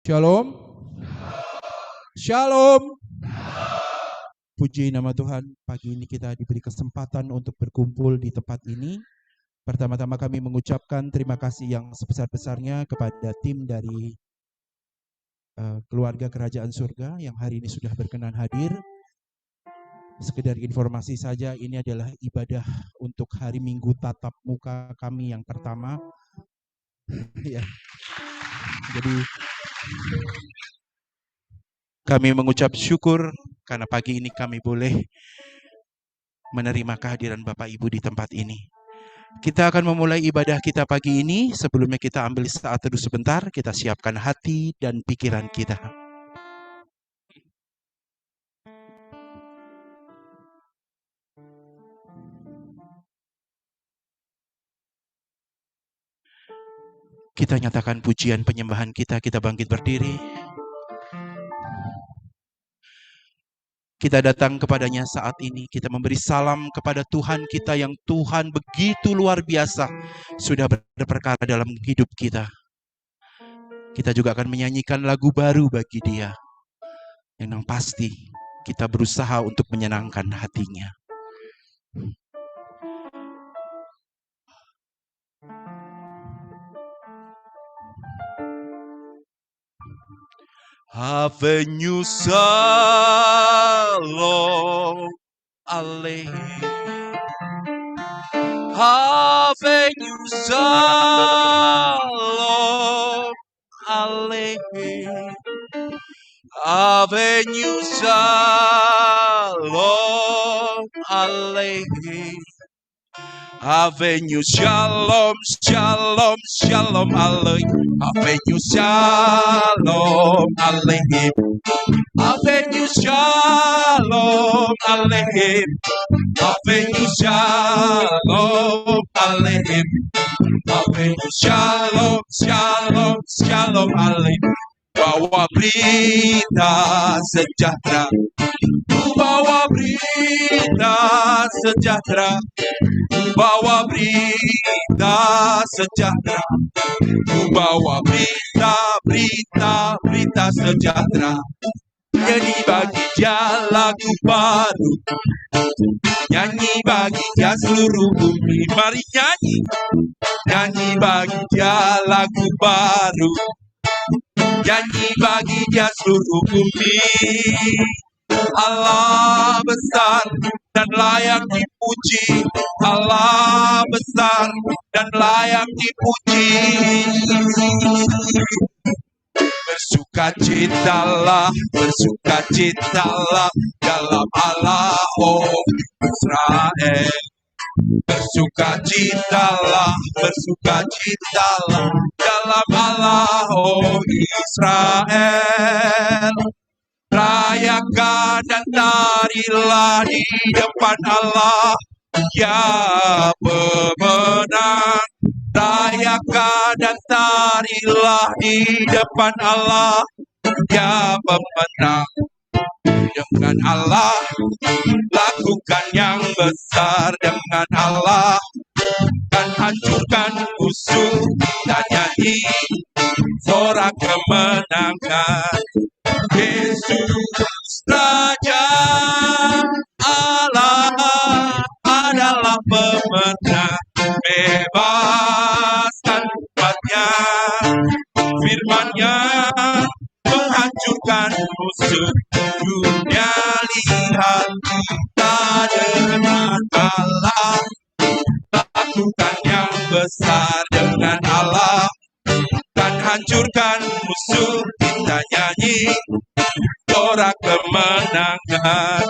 Shalom. Shalom. Puji nama Tuhan, pagi ini kita diberi kesempatan untuk berkumpul di tempat ini. Pertama-tama kami mengucapkan terima kasih yang sebesar-besarnya kepada tim dari keluarga Kerajaan Surga yang hari ini sudah berkenan hadir. Sekedar informasi saja, ini adalah ibadah untuk hari Minggu tatap muka kami yang pertama. Ya. Jadi kami mengucap syukur karena pagi ini kami boleh menerima kehadiran Bapak Ibu di tempat ini. Kita akan memulai ibadah kita pagi ini. Sebelumnya kita ambil saat teduh sebentar, kita siapkan hati dan pikiran kita. Kita nyatakan pujian penyembahan kita bangkit berdiri. Kita datang kepadanya saat ini, kita memberi salam kepada Tuhan kita yang Tuhan begitu luar biasa sudah berperkara dalam hidup kita. Kita juga akan menyanyikan lagu baru bagi Dia, yang pasti kita berusaha untuk menyenangkan hatinya. Avenue Shalom Aleichem. Avenue Shalom Aleichem. Avenue Shalom Aleichem. Avenue Shalom, Shalom, Shalom Aleichem. Avenue Shalom Aleichem. Avenue Shalom Aleichem. Avenue Shalom Aleichem. Avenue Shalom, Shalom, Shalom Aleichem. Bawa berita sejahtera. Bawa berita sejahtera. Bawa berita sejahtera. Bawa berita sejahtera. Nyanyi bagi dia lagu baru. Nyanyi bagi dia seluruh bumi. Mari nyanyi. Nyanyi bagi dia lagu baru. Nyanyi bagi dia seluruh bumi. Allah besar dan layak dipuji. Allah besar dan layak dipuji. Bersukacitalah, bersukacitalah dalam Allah, oh Israel. Bersukacitalah, bersukacitalah dalam Allah, oh Israel. Rayakan dan tarilah di depan Allah, ya pemenang. Rayakan dan tarilah di depan Allah, ya pemenang. Dengan Allah lakukan yang besar, dengan Allah kan hancurkan musuh. Kita nyanyi sorak kemenangan. Yesus Raja Allah adalah pemenang. Bebaskan umatnya, firman-Nya menghancurkan musuh. Dunia lihat kita dengan Allah, lakukan yang besar dengan Allah, kan hancurkan musuh. Kita nyanyi sorak kemenangan.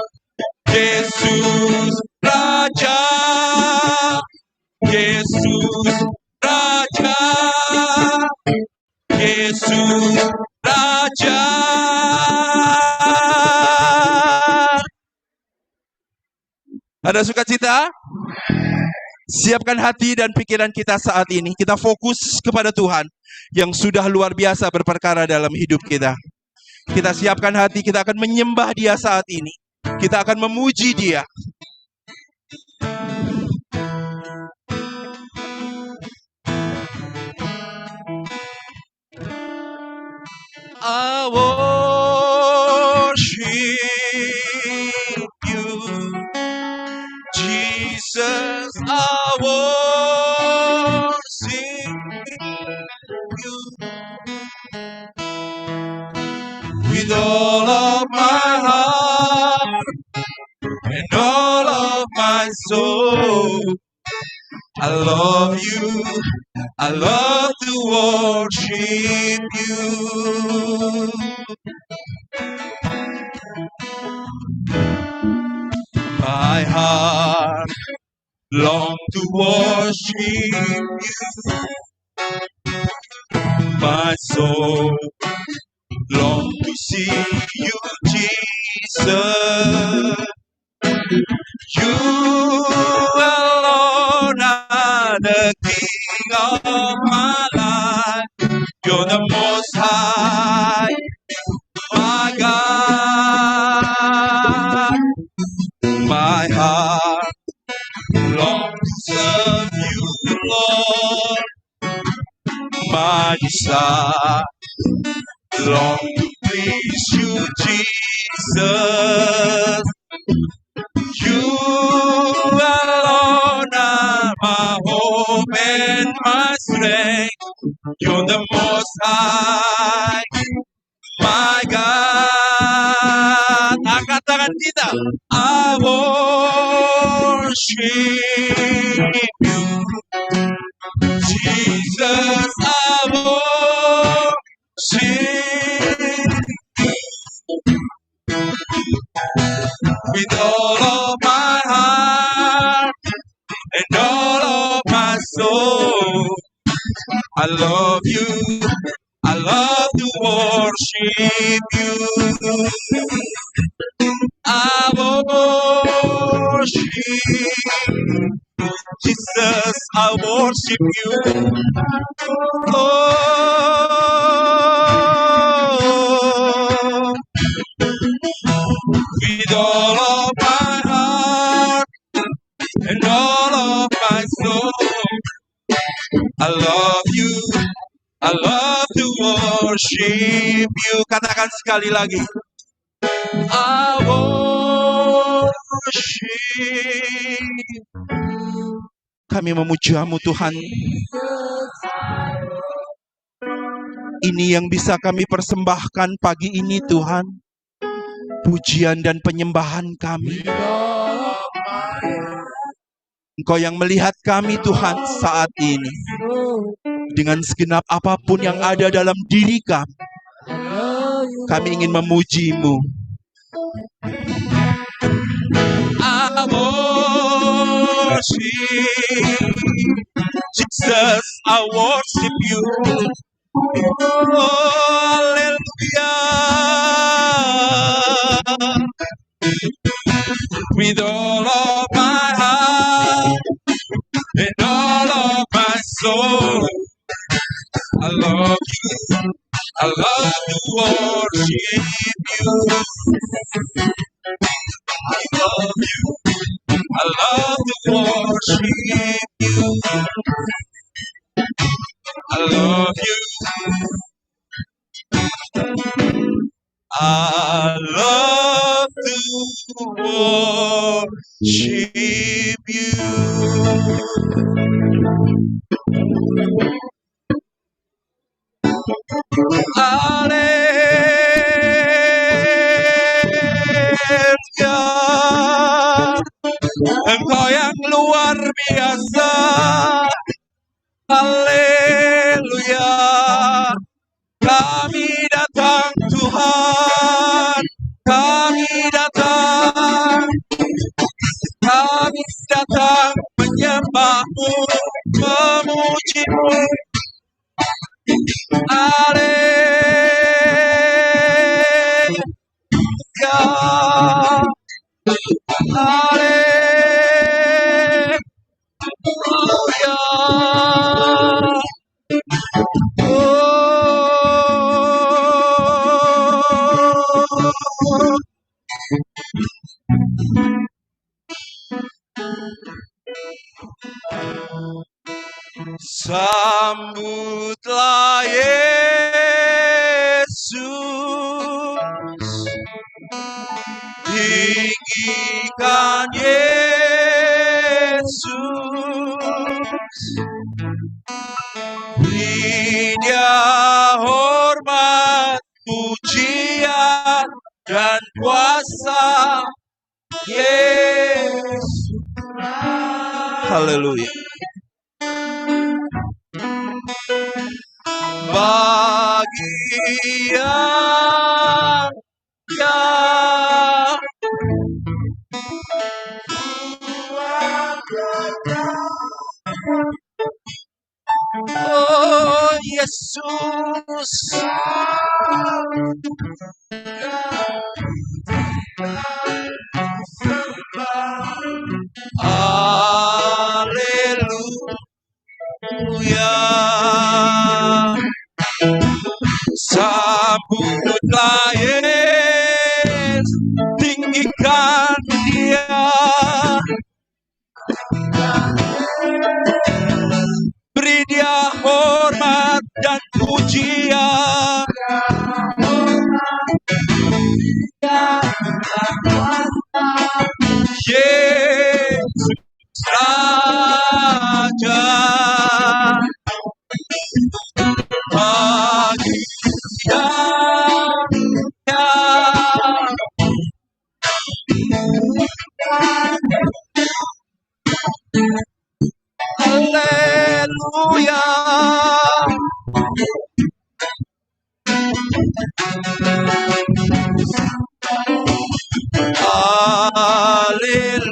Yesus Raja, Yesus Raja, Yesus Raja. Ada sukacita? Siapkan hati dan pikiran kita saat ini. Kita fokus kepada Tuhan yang sudah luar biasa berperkara dalam hidup kita. Kita siapkan hati, kita akan menyembah Dia saat ini. Kita akan memuji Dia. I worship you, Jesus. I worship you with all of my heart and all of my soul. I love you. I love to worship you. My heart long to worship you. My soul long to see you, Jesus. You alone are the King of my life. You're the most high, my God. My heart longs to serve you, Lord. My desire long to please you, Jesus. You alone are my hope and my strength. You're the most high, my God. Angkat tangan kita. I worship you, Jesus. I worship with all of my heart and all of my soul. I love you. I love to worship you. I worship Jesus. I worship you. Oh, with all of my heart and all of my soul. I love you. I love to worship you. Katakan sekali lagi. I worship. Kami memujiamu Tuhan. Ini yang bisa kami persembahkan pagi ini Tuhan. Pujian dan penyembahan kami. Engkau yang melihat kami Tuhan saat ini. Dengan segenap apapun yang ada dalam diri kami. Kami ingin memuji-Mu. I worship Jesus, I worship you. Hallelujah. With all of my heart and all of my soul. I love you. I love to worship you. I love you. I love to worship you. I love you. I love to worship you. Haleluya. Engkau yang luar biasa. Haleluya. Kami datang Tuhan. Kami datang. Kami datang menyembah-Mu, memuji-Mu. Haleluya. Haleluya. Sambutlah Yesus tinggikan Yesus, beri Dia hormat, pujian, dan kuasa. Yesus, haleluya. Bagi yang oh Yesus, haleluya. Sambutlah Yesus, tinggikan Dia, beri Dia hormat dan pujian. Yesus Raja, bagi haleluya. Haleluya.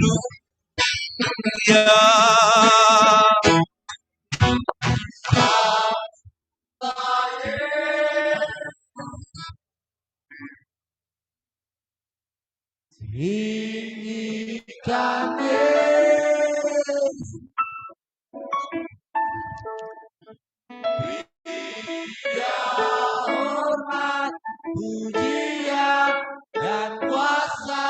Tinggikan Yesus, Dia hormat, pujian, dan kuasa.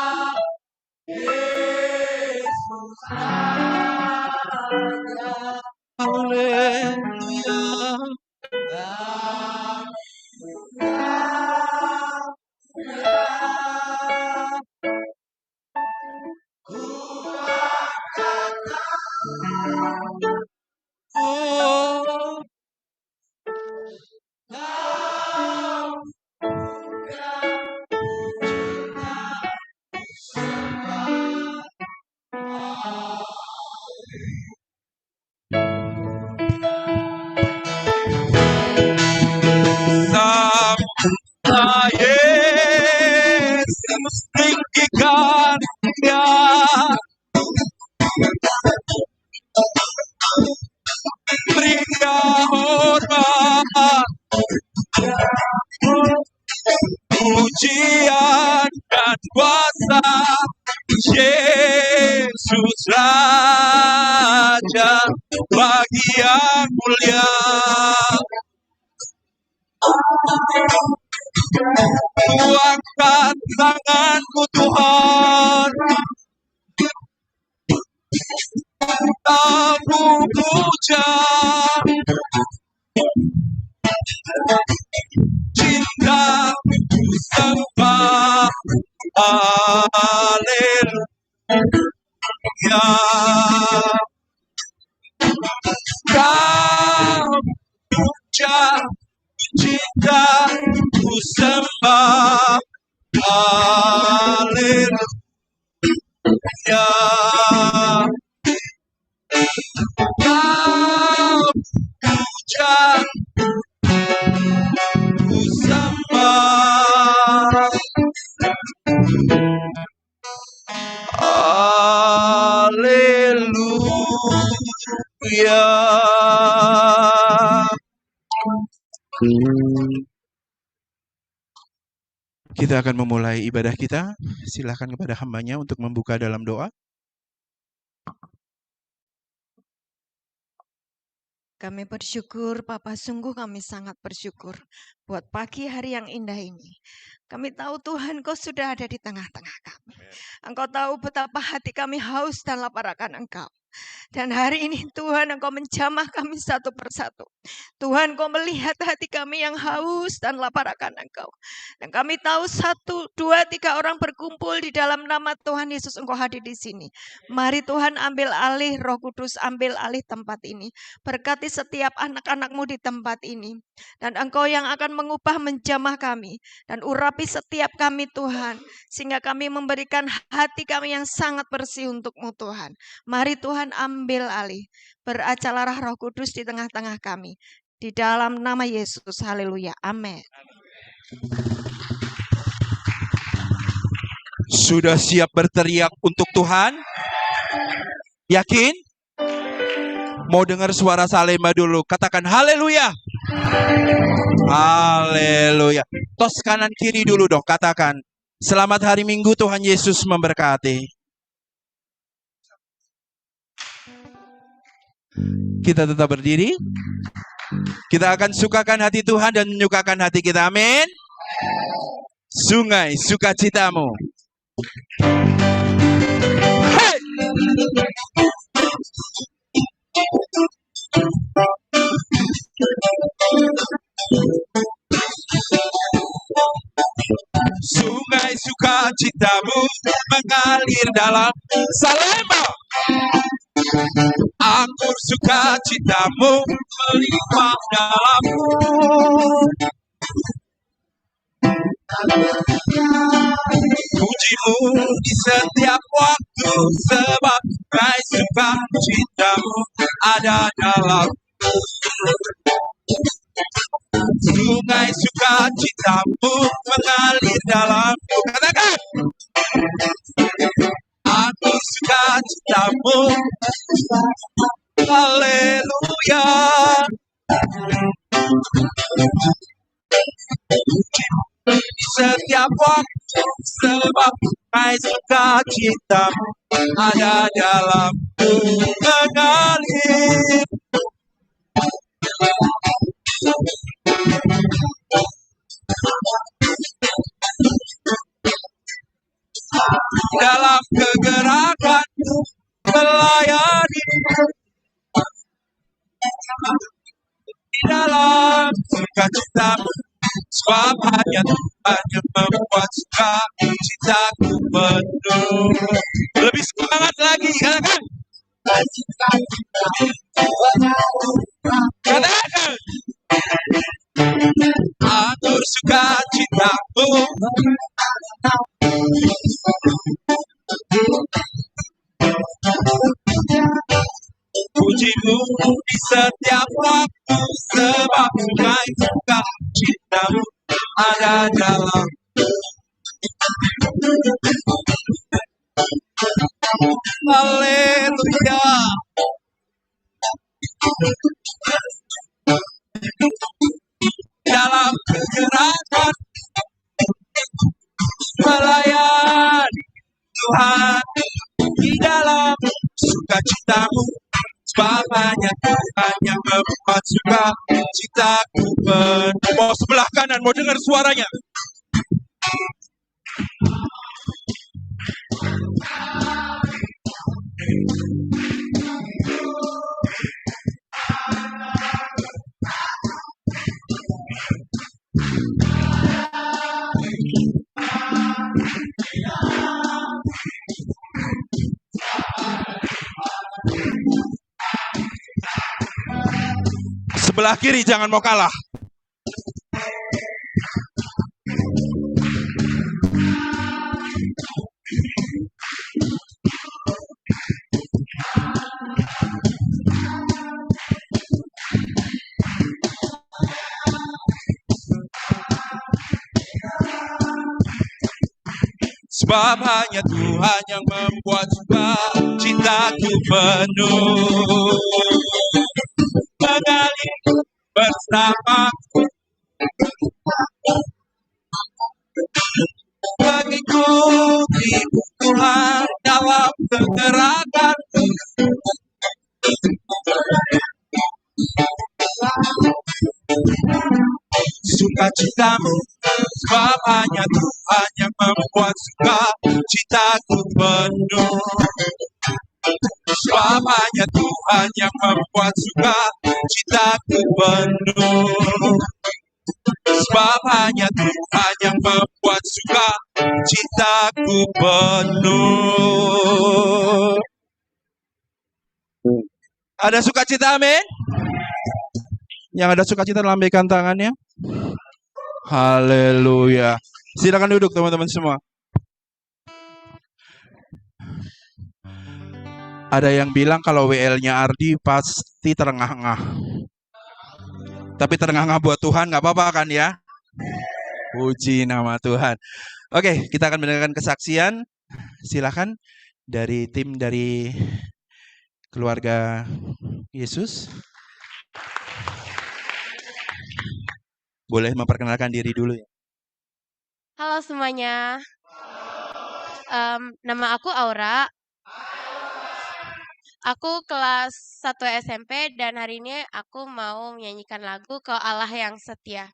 Yesus Raja, haleluya. Oh, sambutlah Yesus, tinggikan Dia, beri Dia hormat, pujian, dan kuasa. Yesus Raja, bagi yang mulia. Kuatkan tanganmu Tuhan, Kamu puja, cinta sembah, haleluya. Kau puja, cinta ku sembah, haleluya. Kau puja, ku sembah, haleluya. Kita akan memulai ibadah kita. Silakan kepada hambanya untuk membuka dalam doa. Kami bersyukur, Bapa, sungguh kami sangat bersyukur buat pagi hari yang indah ini. Kami tahu Tuhan, Kau sudah ada di tengah-tengah kami. Engkau tahu betapa hati kami haus dan lapar akan Engkau. Dan hari ini Tuhan, Engkau menjamah kami satu persatu. Tuhan, Engkau melihat hati kami yang haus dan lapar akan Engkau. Dan kami tahu 1, 2, 3 orang berkumpul di dalam nama Tuhan Yesus, Engkau hadir di sini. Mari Tuhan ambil alih, Roh Kudus ambil alih tempat ini. Berkati setiap anak-anak-Mu di tempat ini. Dan Engkau yang akan mengubah menjamah kami. Dan urapi setiap kami Tuhan. Sehingga kami memberikan hati kami yang sangat bersih untuk-Mu Tuhan. Mari Tuhan ambil alih. Beracalarah Roh Kudus di tengah-tengah kami. Di dalam nama Yesus. Haleluya. Amin. Sudah siap berteriak untuk Tuhan? Yakin? Mau dengar suara Salema dulu? Katakan haleluya. Haleluya. Tos kanan kiri dulu dong. Katakan selamat hari Minggu, Tuhan Yesus memberkati. Kita tetap berdiri. Kita akan sukakan hati Tuhan dan menyukakan hati kita. Amin. Sungai sukacitamu. Hey! Sungai sukacitamu mengalir dalam Salema. Anggur sukacitamu melimpah dalammu. Pujimu di setiap waktu, sebab sungai sukacitamu ada dalam. Sungai sukacitamu mengalir dalammu. Katakan. Aku sukacitamu. Haleluya. Di setiap waktu, sebab sungai sukacitamu ada dalamku mengalir. Dalam kegerakanmu melayani, di dalam sukacitamu, sebab hanya Tuhan yang membuat sukacitaku penuh. Lebih semangat lagi, katakan. Katakan. Atur sukacitamu. Pujimu di setiap waktu, sebab sungai sukacitamu ada dalam. Haleluya. Dalam kegerakan melayani Tuhan, di dalam sukacitamu, sebab hanya Tuhan yang membuat sukacitaku penuh. Mau sebelah kanan, mau dengar suaranya. Sebelah kiri jangan mau kalah. Sebab hanya Tuhan yang membuat sukacitaku penuh. Mengalir bersamaku, mengikuti Tuhan dalam kegerakanku. Sukacitamu, sebab hanya Tuhan yang membuat sukacitaku penuh. sebab hanya Tuhan yang membuat suka citaku penuh. Sebab hanya Tuhan yang membuat suka citaku penuh. Ada sukacita, amin? Yang ada sukacita lambaikan tangannya. Haleluya. Silakan duduk teman-teman semua. Ada yang bilang kalau WL-nya Ardi pasti terengah-engah. Tapi terengah-engah buat Tuhan nggak apa-apa kan ya? Puji nama Tuhan. Oke, kita akan mendengarkan kesaksian. Silakan dari tim dari keluarga Yesus. Boleh memperkenalkan diri dulu ya. Halo semuanya, nama aku Aura. Aku kelas 1 SMP dan hari ini aku mau menyanyikan lagu Kau Allah yang Setia.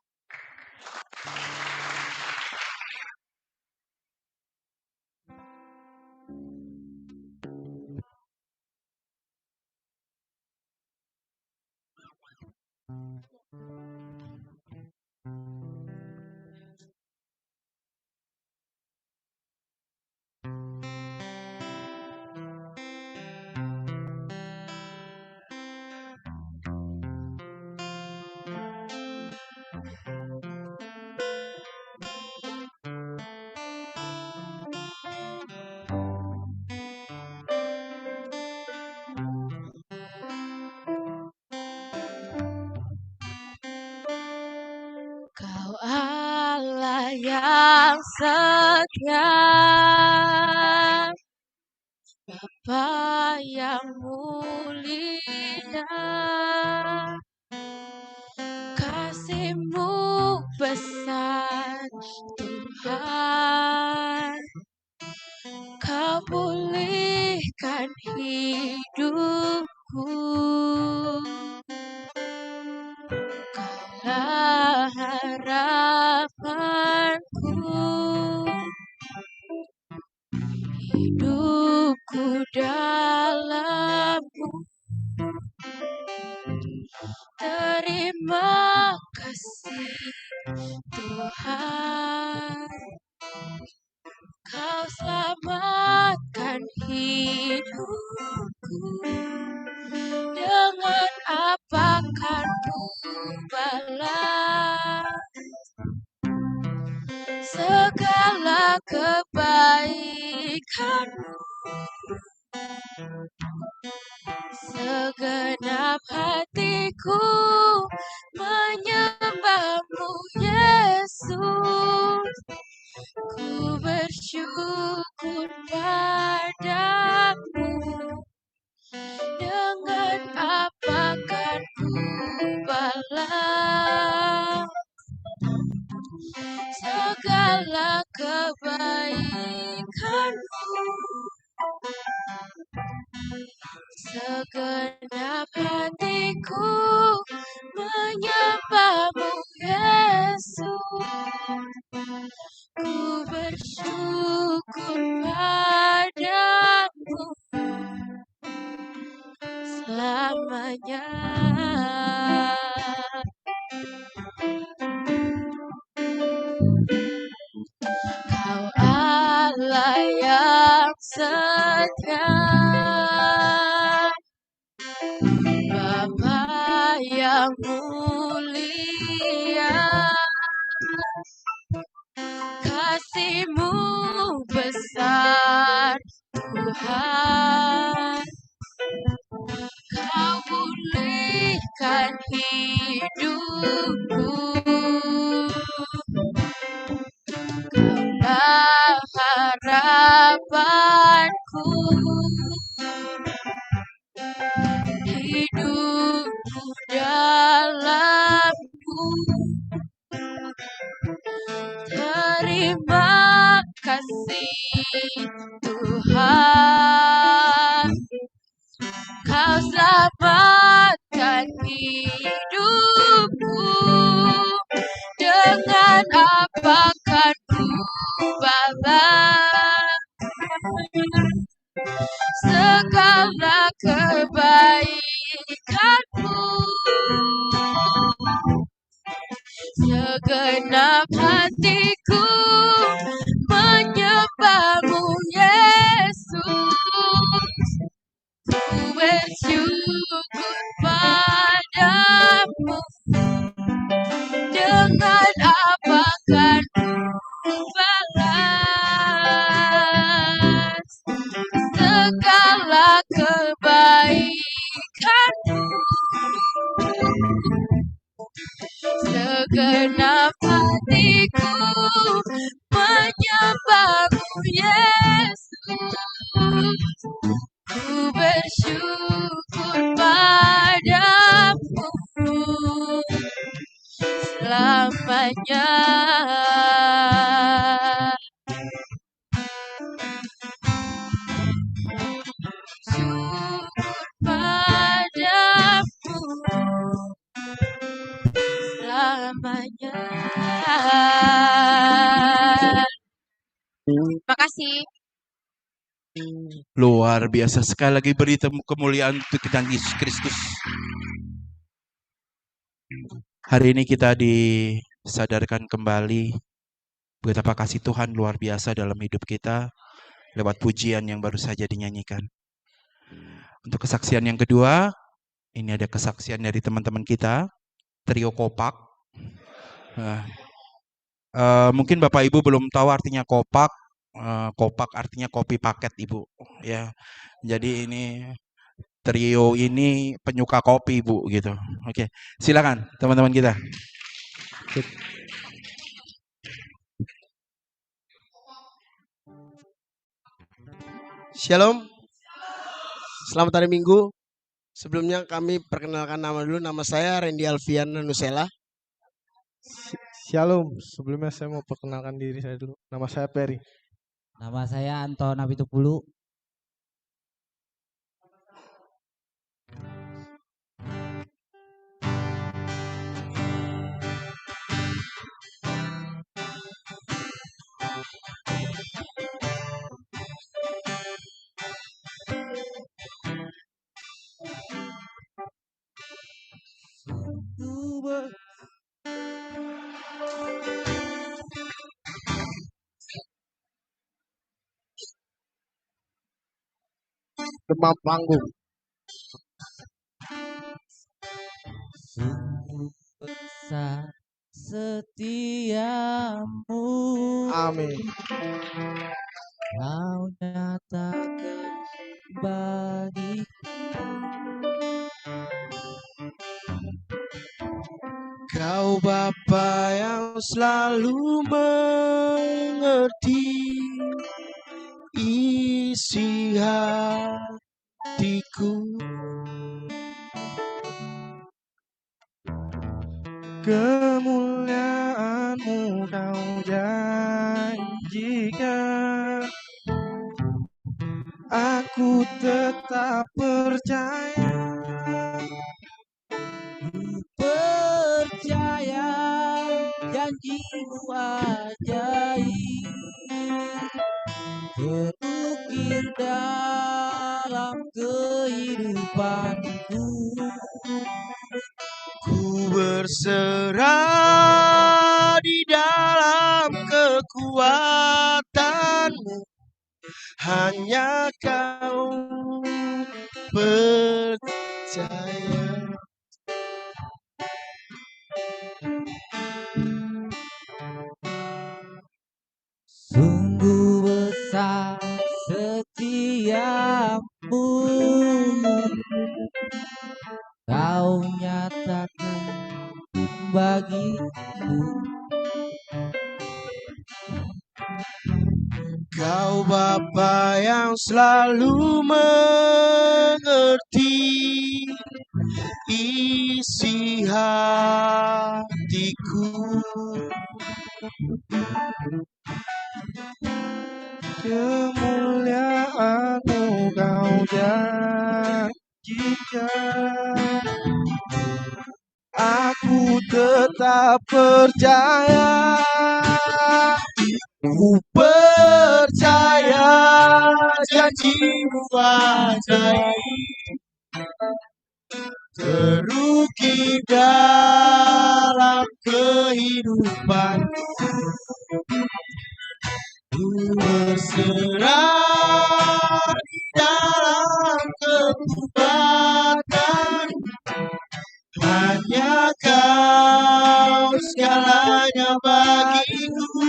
Kau Allah yang setia, Bapa yang mulia, kasih-Mu besar Tuhan, Kau pulihkan hidupku. Kaulah harapanku, hidupku dalam-Mu. Terima kasih Tuhan, Kau selamatkan hidupku. Dengan apa kan ku balas segala kebaikan-Mu? Segenap hatiku menyembah-Mu, Yesus. Ku bersyukur padamu. Dengan apa kan ku balas segala kebaikan-Mu? Segenap hatiku menyembah-Mu, Yesus. Ku bersyukur padamu selamanya. Kau Allah yang setia, Bapa yang mulia, kasih-Mu besar Tuhan, Kau pulihkan hidupku. Kaulah harapanku, hidupku dalam-Mu. Terima kasih Tuhan, Kau selamatkan hidupku. Dengan apa kan ku balas segala kebaikan-Mu? balas segala kebaikanmu. Segenap hatiku menyembahmu Yesus. Ku bersyukur padamu selamanya. Syukur padamu selamanya. Terima kasih. Luar biasa. Sekali lagi beri kemuliaan untuk kita Yesus Kristus. Hari ini kita disadarkan kembali betapa kasih Tuhan luar biasa dalam hidup kita lewat pujian yang baru saja dinyanyikan. Untuk kesaksian yang kedua, ini ada kesaksian dari teman-teman kita, Trio Kopak. Mungkin Bapak Ibu belum tahu artinya kopak. Kopak artinya kopi paket, Ibu. Ya, jadi ini trio ini penyuka kopi, Bu, gitu. Oke, silakan teman-teman kita. Shalom. Selamat hari Minggu. Sebelumnya kami perkenalkan nama dulu. Nama saya Randy Alfian Nusela. Shalom. Sebelumnya saya mau perkenalkan diri saya dulu. Nama saya Peri. Nama saya Anton Abitupulu. Demam panggung. Sungguh besar setiamu. Amin. Kau nyatakan bagiku. Kau Bapa yang selalu mengerti isi hatiku. Kemuliaan-Mu Kau janjikan, aku tetap percaya. Percaya janji-Mu ajaib terukir dalam kehidupanku. Ku berserah di dalam kekuatan-Mu, hanya Kau percaya. Sungguh besar setiamu, Kau nyatakan bagiku. Kau Bapa yang selalu mengerti isi hatiku. Kemuliaan-Mu Kau janjikan, aku tetap percaya. Ku percaya janji-Mu ajaib terukir dalam kehidupan. Ku berserah di dalam kekuatan, hanya Kau segalanya bagiku.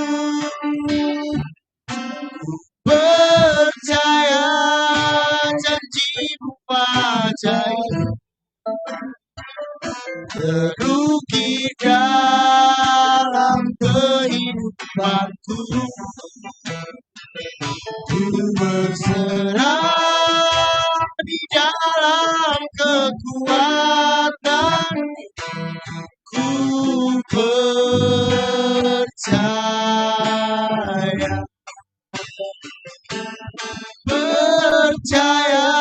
Ku berserah di dalam kekuatan, ku percaya, percaya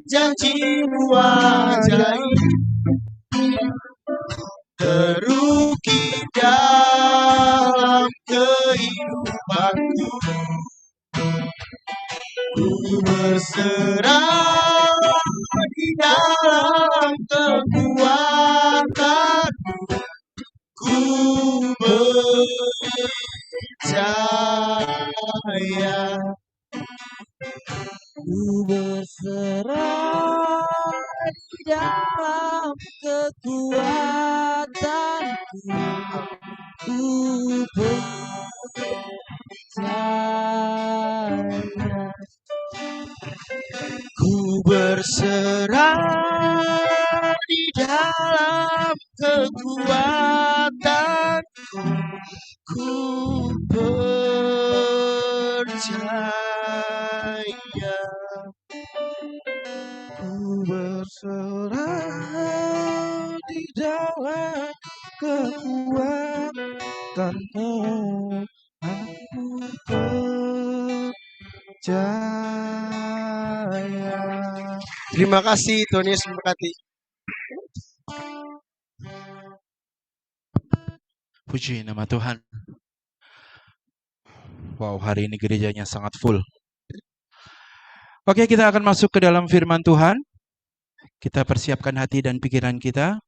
janji-Mu ajaib, terukir dalam kehidupanku. Ku berserah di dalam kekuatan, ku percaya. Ku berserah di dalam kekuatanku. Ku percaya. Ku berserah di dalam kekuatanku, ku percaya. Ku berserah di dalam kekuatan-Mu, aku percaya. Terima kasih, Tuhan Yesus memberkati. Puji nama Tuhan. Wow, hari ini gerejanya sangat full. Oke, kita akan masuk ke dalam firman Tuhan. Kita persiapkan hati dan pikiran kita.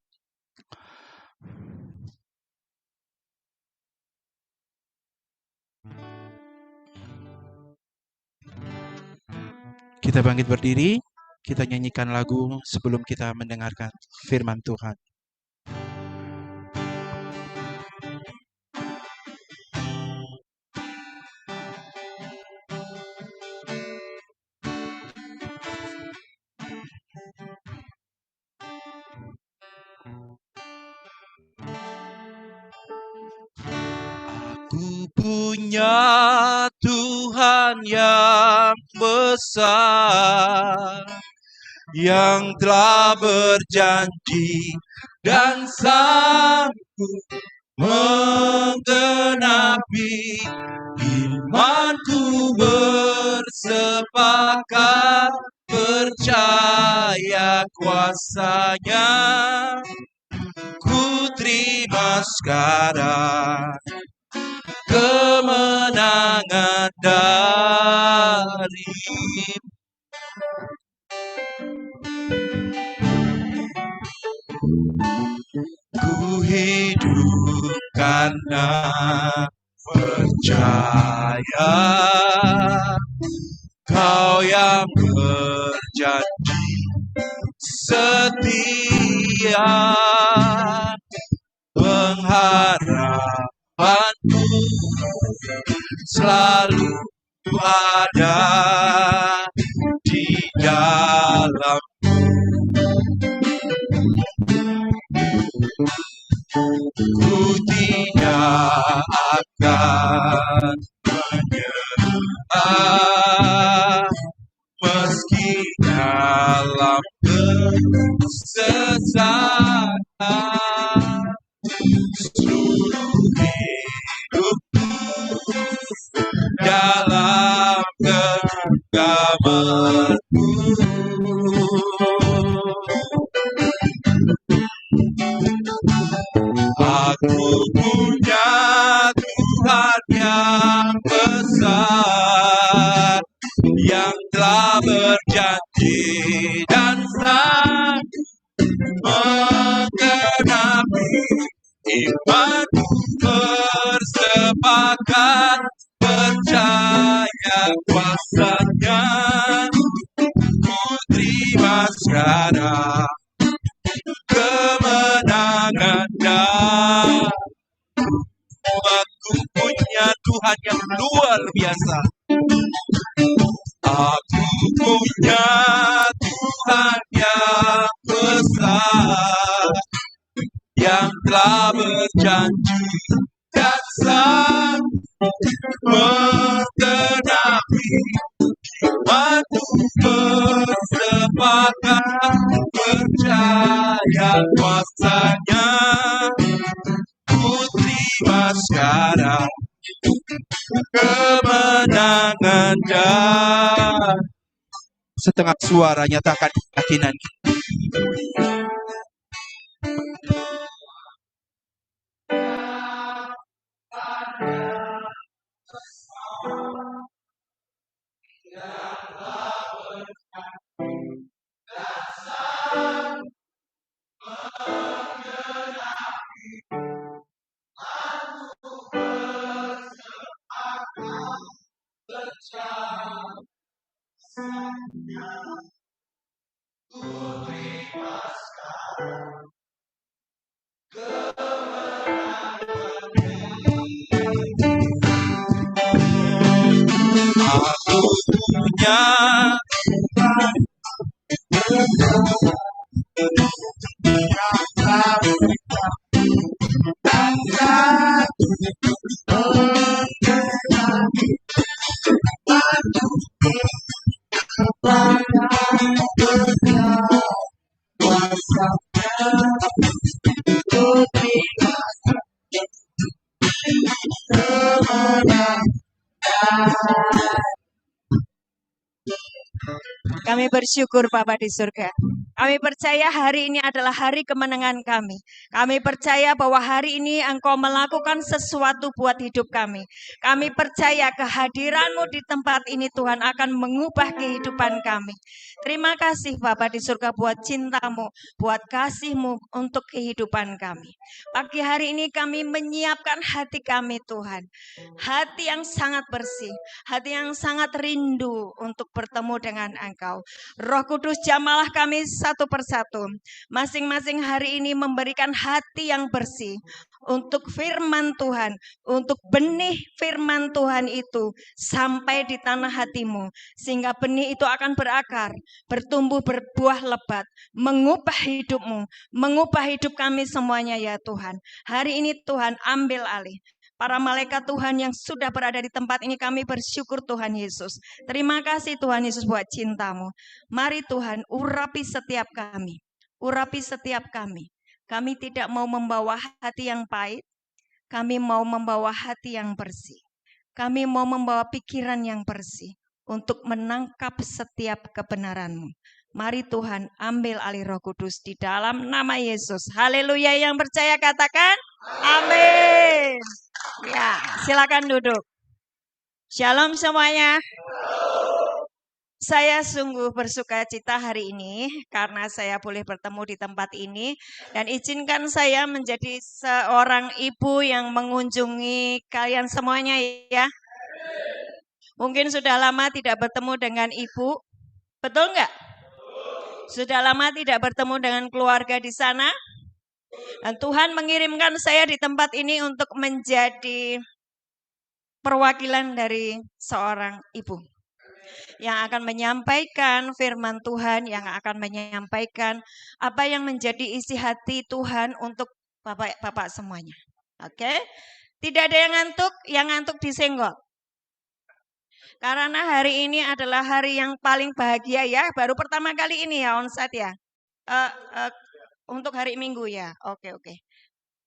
Kita bangkit berdiri, kita nyanyikan lagu sebelum kita mendengarkan firman Tuhan. Aku punya Tuhan yang besar, yang telah berjanji dan sanggup menggenapi. Imanku bersepakat percaya kuasa-Nya. Ku terima sekarang kemenangan dari ku hidup karena percaya. Kau yang berjanji setia, pengharapanku selalu ada di dalammu. Ku tidak akan menyerah meski dalam kesesatan. Seluruh hidupku dalam genggamanmu. Aku punya Tuhan yang besar, yang telah berjanji dan sanggup menggenapi. Imanku bersepakat percaya kuasa-Nya. Ku terima sekarang kemenangan dan aku punya Tuhan yang luar biasa. Aku punya Tuhan yang besar, yang telah berjanji dan sanggup menggenapi waktu bersepakat percaya kuasanya putri Baskara kemenangan dan setengah suara nyatakan keyakinan. Aku punya Kami bersyukur Bapa di surga. Kami percaya hari ini adalah hari kemenangan kami. Kami percaya bahwa hari ini Engkau melakukan sesuatu buat hidup kami. Kami percaya kehadiran-Mu di tempat ini Tuhan akan mengubah kehidupan kami. Terima kasih Bapa di surga buat cinta-Mu, buat kasih-Mu untuk kehidupan kami. Pagi hari ini kami menyiapkan hati kami Tuhan. Hati yang sangat bersih, hati yang sangat rindu untuk bertemu dengan Engkau. Roh Kudus jamalah kami satu persatu. Masing-masing hari ini memberikan hati yang bersih untuk firman Tuhan, untuk benih firman Tuhan itu sampai di tanah hatimu. Sehingga benih itu akan berakar, bertumbuh, berbuah lebat, mengubah hidupmu, mengubah hidup kami semuanya ya Tuhan. Hari ini Tuhan ambil alih. Para malaikat Tuhan yang sudah berada di tempat ini kami bersyukur Tuhan Yesus. Terima kasih Tuhan Yesus buat cinta-Mu. Mari Tuhan urapi setiap kami. Urapi setiap kami. Kami tidak mau membawa hati yang pahit. Kami mau membawa hati yang bersih. Kami mau membawa pikiran yang bersih. Untuk menangkap setiap kebenaran-Mu. Mari Tuhan ambil alih Roh Kudus di dalam nama Yesus. Haleluya, yang percaya katakan amin. Ya, silakan duduk. Shalom semuanya. Saya sungguh bersuka cita hari ini karena saya boleh bertemu di tempat ini dan izinkan saya menjadi seorang ibu yang mengunjungi kalian semuanya ya. Mungkin sudah lama tidak bertemu dengan ibu, betul nggak? Sudah lama tidak bertemu dengan keluarga di sana. Dan Tuhan mengirimkan saya di tempat ini untuk menjadi perwakilan dari seorang ibu yang akan menyampaikan firman Tuhan, yang akan menyampaikan apa yang menjadi isi hati Tuhan untuk bapak-bapak semuanya. Oke? Tidak ada yang ngantuk disenggol. Karena hari ini adalah hari yang paling bahagia ya, baru pertama kali ini ya onsite ya. Untuk hari Minggu ya. Oke.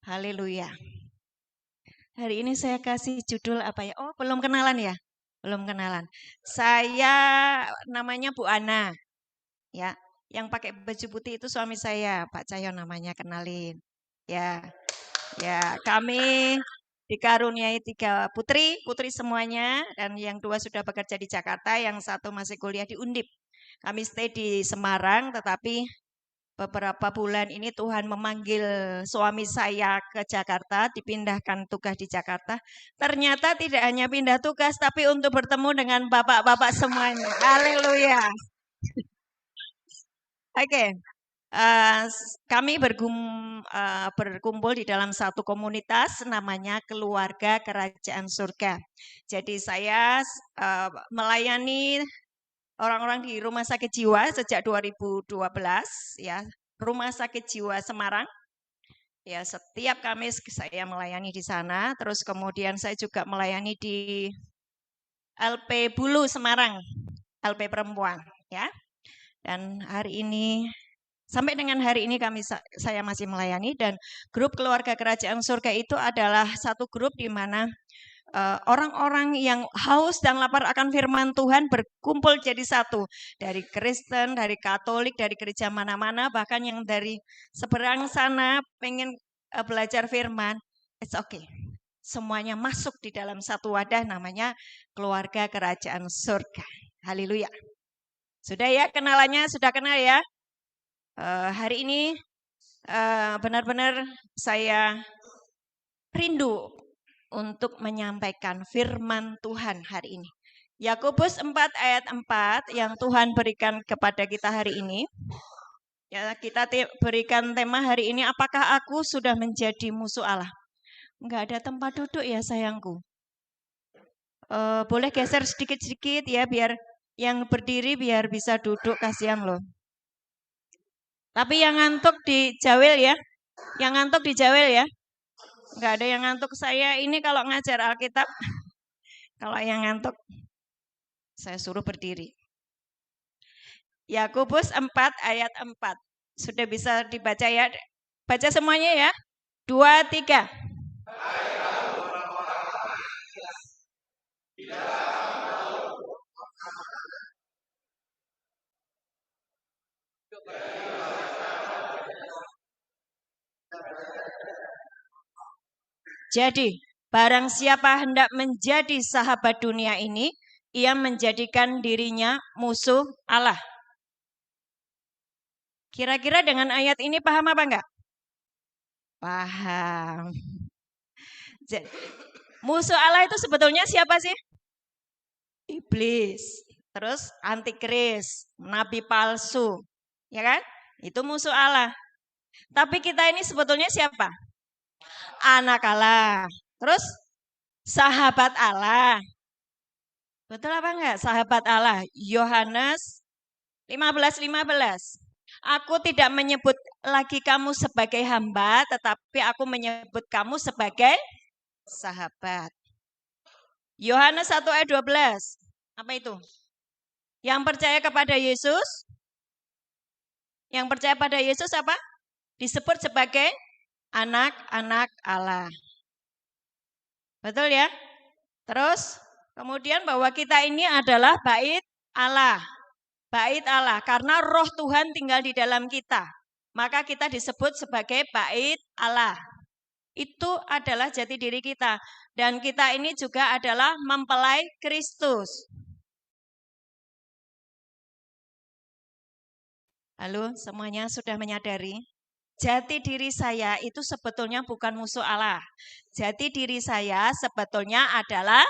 Haleluya. Hari ini saya kasih judul apa ya? Oh, belum kenalan ya? Belum kenalan. Saya namanya Bu Ana. Ya, yang pakai baju putih itu suami saya, Pak Cahyo namanya, kenalin. Ya. Ya, kami dikaruniai 3 putri semuanya dan yang 2 sudah bekerja di Jakarta, yang 1 masih kuliah di Undip. Kami stay di Semarang tetapi beberapa bulan ini Tuhan memanggil suami saya ke Jakarta, dipindahkan tugas di Jakarta. Ternyata tidak hanya pindah tugas, tapi untuk bertemu dengan bapak-bapak semuanya. Haleluya. Oke. Kami berkumpul di dalam satu komunitas namanya Keluarga Kerajaan Surga. Jadi saya melayani orang-orang di Rumah Sakit Jiwa sejak 2012 ya, Rumah Sakit Jiwa Semarang. Ya, setiap Kamis saya melayani di sana, terus kemudian saya juga melayani di LP Bulu Semarang, LP perempuan, ya. Dan hari ini sampai dengan hari ini saya masih melayani, dan grup Keluarga Kerajaan Surga itu adalah satu grup di mana orang-orang yang haus dan lapar akan firman Tuhan berkumpul jadi satu. Dari Kristen, dari Katolik, dari gereja mana-mana, bahkan yang dari seberang sana pengen belajar firman, it's okay. Semuanya masuk di dalam satu wadah namanya Keluarga Kerajaan Surga. Haleluya. Sudah ya kenalannya, sudah kenal ya? Hari ini benar-benar saya rindu untuk menyampaikan firman Tuhan hari ini. Yakobus 4 ayat 4 yang Tuhan berikan kepada kita hari ini. Ya, kita berikan tema hari ini, apakah aku sudah menjadi musuh Allah? Enggak ada tempat duduk ya sayangku. Boleh geser sedikit-sedikit ya, biar yang berdiri biar bisa duduk, kasihan loh. Tapi yang ngantuk dijawel ya. Yang ngantuk dijawel ya. Enggak ada yang ngantuk. Saya ini kalau ngajar Alkitab, kalau yang ngantuk saya suruh berdiri. Yakobus 4 ayat 4. Sudah bisa dibaca ya? Baca semuanya ya. 2, 3. Jadi, barang siapa hendak menjadi sahabat dunia ini, ia menjadikan dirinya musuh Allah. Kira-kira dengan ayat ini paham apa enggak? Paham. Musuh Allah itu sebetulnya siapa sih? Iblis. Terus antikris, nabi palsu. Ya kan? Itu musuh Allah. Tapi kita ini sebetulnya siapa? Anak Allah. Terus sahabat Allah. Betul apa enggak? Sahabat Allah. Yohanes 15:15. Aku tidak menyebut lagi kamu sebagai hamba, tetapi aku menyebut kamu sebagai sahabat. Yohanes 1 ayat 12. Apa itu? Yang percaya kepada Yesus. Yang percaya pada Yesus apa? Disebut sebagai anak-anak Allah. Betul ya? Terus kemudian bahwa kita ini adalah bait Allah. Bait Allah, karena roh Tuhan tinggal di dalam kita. Maka kita disebut sebagai bait Allah. Itu adalah jati diri kita. Dan kita ini juga adalah mempelai Kristus. Halo, semuanya sudah menyadari? Jati diri saya itu sebetulnya bukan musuh Allah. Jati diri saya sebetulnya adalah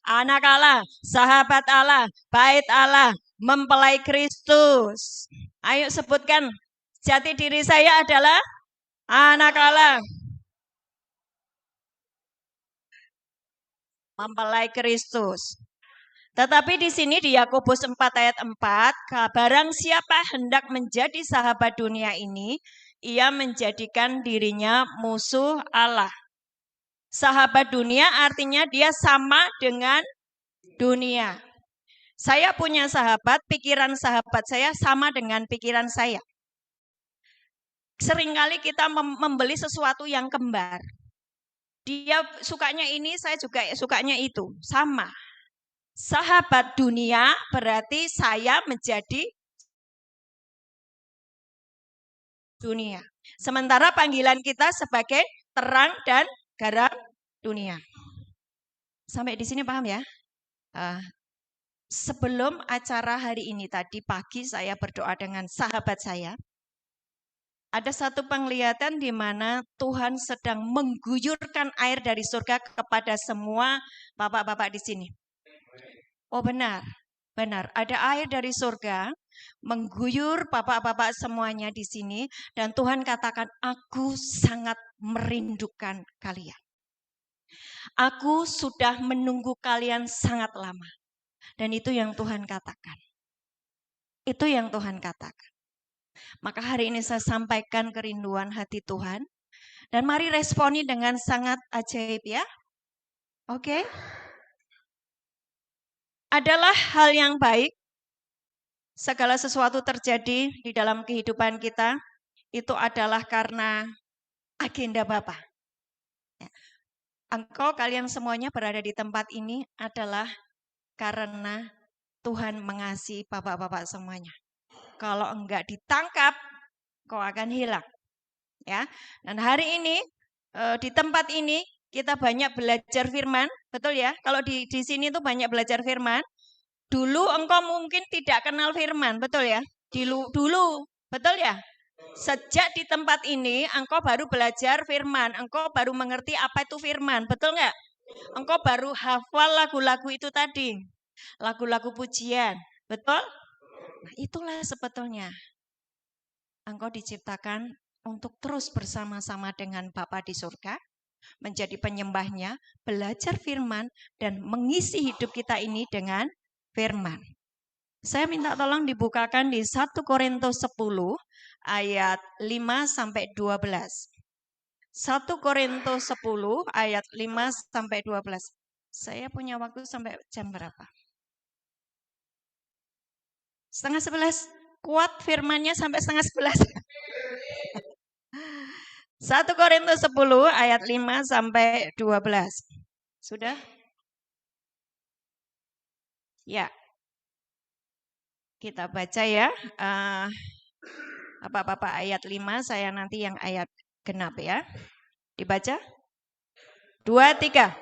anak Allah, sahabat Allah, bait Allah, mempelai Kristus. Ayo sebutkan, jati diri saya adalah anak Allah, mempelai Kristus. Tetapi di sini di Yakobus 4 ayat 4, barang siapa hendak menjadi sahabat dunia ini, ia menjadikan dirinya musuh Allah. Sahabat dunia artinya dia sama dengan dunia. Saya punya sahabat, pikiran sahabat saya sama dengan pikiran saya. Seringkali kita membeli sesuatu yang kembar. Dia sukanya ini, saya juga sukanya itu. Sama. Sahabat dunia berarti saya menjadi dunia. Sementara panggilan kita sebagai terang dan garam dunia. Sampai di sini paham ya? Sebelum acara hari ini tadi pagi saya berdoa dengan sahabat saya. Ada satu penglihatan di mana Tuhan sedang mengguyurkan air dari surga kepada semua bapak-bapak di sini. Oh benar, benar. Ada air dari surga mengguyur bapak-bapak semuanya di sini. Dan Tuhan katakan, aku sangat merindukan kalian. Aku sudah menunggu kalian sangat lama. Dan itu yang Tuhan katakan. Itu yang Tuhan katakan. Maka hari ini saya sampaikan kerinduan hati Tuhan. Dan mari responi dengan sangat ajaib ya. Oke. Adalah hal yang baik segala sesuatu terjadi di dalam kehidupan kita itu adalah karena agenda Bapa. Ya. Engkau kalian semuanya berada di tempat ini adalah karena Tuhan mengasihi bapak-bapak semuanya. Kalau enggak ditangkap, kau akan hilang. Ya. Dan hari ini di tempat ini kita banyak belajar firman, betul ya? Kalau di sini tuh banyak belajar firman. Dulu engkau mungkin tidak kenal firman, betul ya? Dulu, betul ya? Sejak di tempat ini, engkau baru belajar firman, engkau baru mengerti apa itu firman, betul nggak? Engkau baru hafal lagu-lagu itu tadi, lagu-lagu pujian, betul? Nah, itulah sebetulnya engkau diciptakan untuk terus bersama-sama dengan Bapa di surga, menjadi penyembahnya, belajar firman, dan mengisi hidup kita ini dengan firman. Saya minta tolong dibukakan di 1 Korintus 10 ayat 5 sampai 12. 1 Korintus 10 ayat 5 sampai 12. Saya punya waktu sampai jam berapa? 10:30. Kuat firmannya sampai 10:30. 1 Korintus 10 ayat 5 sampai 12. Sudah? Ya. Kita baca ya. Bapak-bapak ayat 5, saya nanti yang ayat genap ya. Dibaca. 2, 3.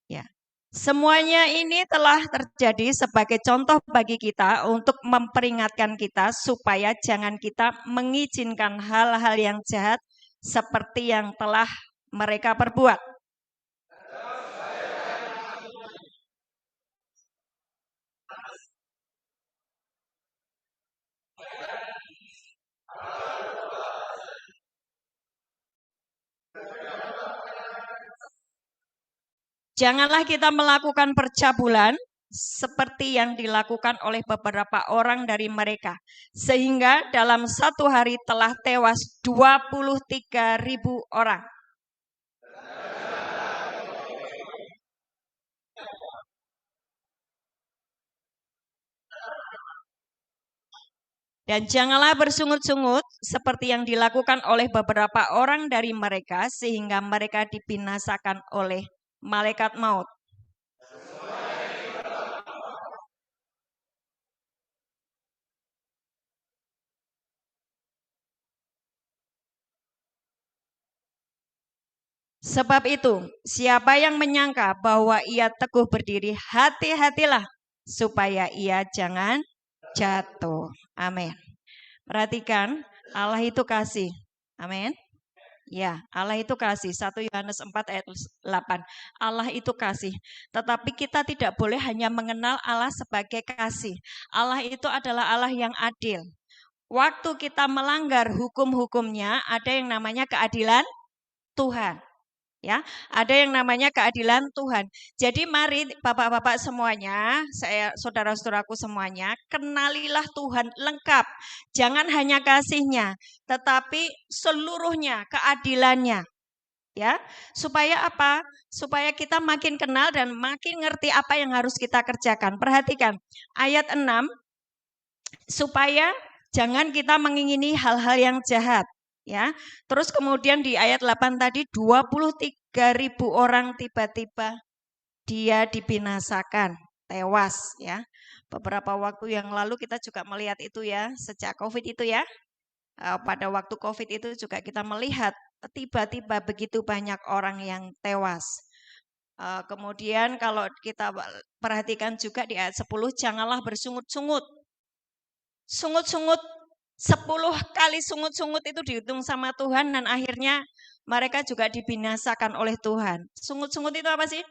Ya. Semuanya ini telah terjadi sebagai contoh bagi kita untuk memperingatkan kita supaya jangan kita mengizinkan hal-hal yang jahat seperti yang telah mereka perbuat. Janganlah kita melakukan percabulan seperti yang dilakukan oleh beberapa orang dari mereka. Sehingga dalam satu hari telah tewas 23.000 orang. Dan janganlah bersungut-sungut seperti yang dilakukan oleh beberapa orang dari mereka sehingga mereka dibinasakan oleh malaikat maut. Sebab itu, siapa yang menyangka bahwa ia teguh berdiri, hati-hatilah supaya ia jangan jatuh. Amin. Perhatikan, Allah itu kasih. Amin. Ya, Allah itu kasih. 1 Yohanes 4 ayat 8. Allah itu kasih. Tetapi kita tidak boleh hanya mengenal Allah sebagai kasih. Allah itu adalah Allah yang adil. Waktu kita melanggar hukum-hukumnya, ada yang namanya keadilan Tuhan. Ya, ada yang namanya keadilan Tuhan. Jadi mari bapak-bapak semuanya, saya saudara-saudaraku semuanya, kenalilah Tuhan lengkap. Jangan hanya kasihnya, tetapi seluruhnya, keadilannya. Ya, supaya apa? Supaya kita makin kenal dan makin ngerti apa yang harus kita kerjakan. Perhatikan ayat 6, supaya jangan kita mengingini hal-hal yang jahat. Ya, terus kemudian di ayat 8 tadi 23.000 orang tiba-tiba dia dibinasakan, tewas ya. Beberapa waktu yang lalu kita juga melihat itu ya, sejak Covid itu ya. Pada waktu Covid itu juga kita melihat tiba-tiba begitu banyak orang yang tewas. Kemudian kalau kita perhatikan juga di ayat 10, janganlah bersungut-sungut. Sungut-sungut 10 kali sungut-sungut itu dihitung sama Tuhan dan akhirnya mereka juga dibinasakan oleh Tuhan. Sungut-sungut itu apa sih?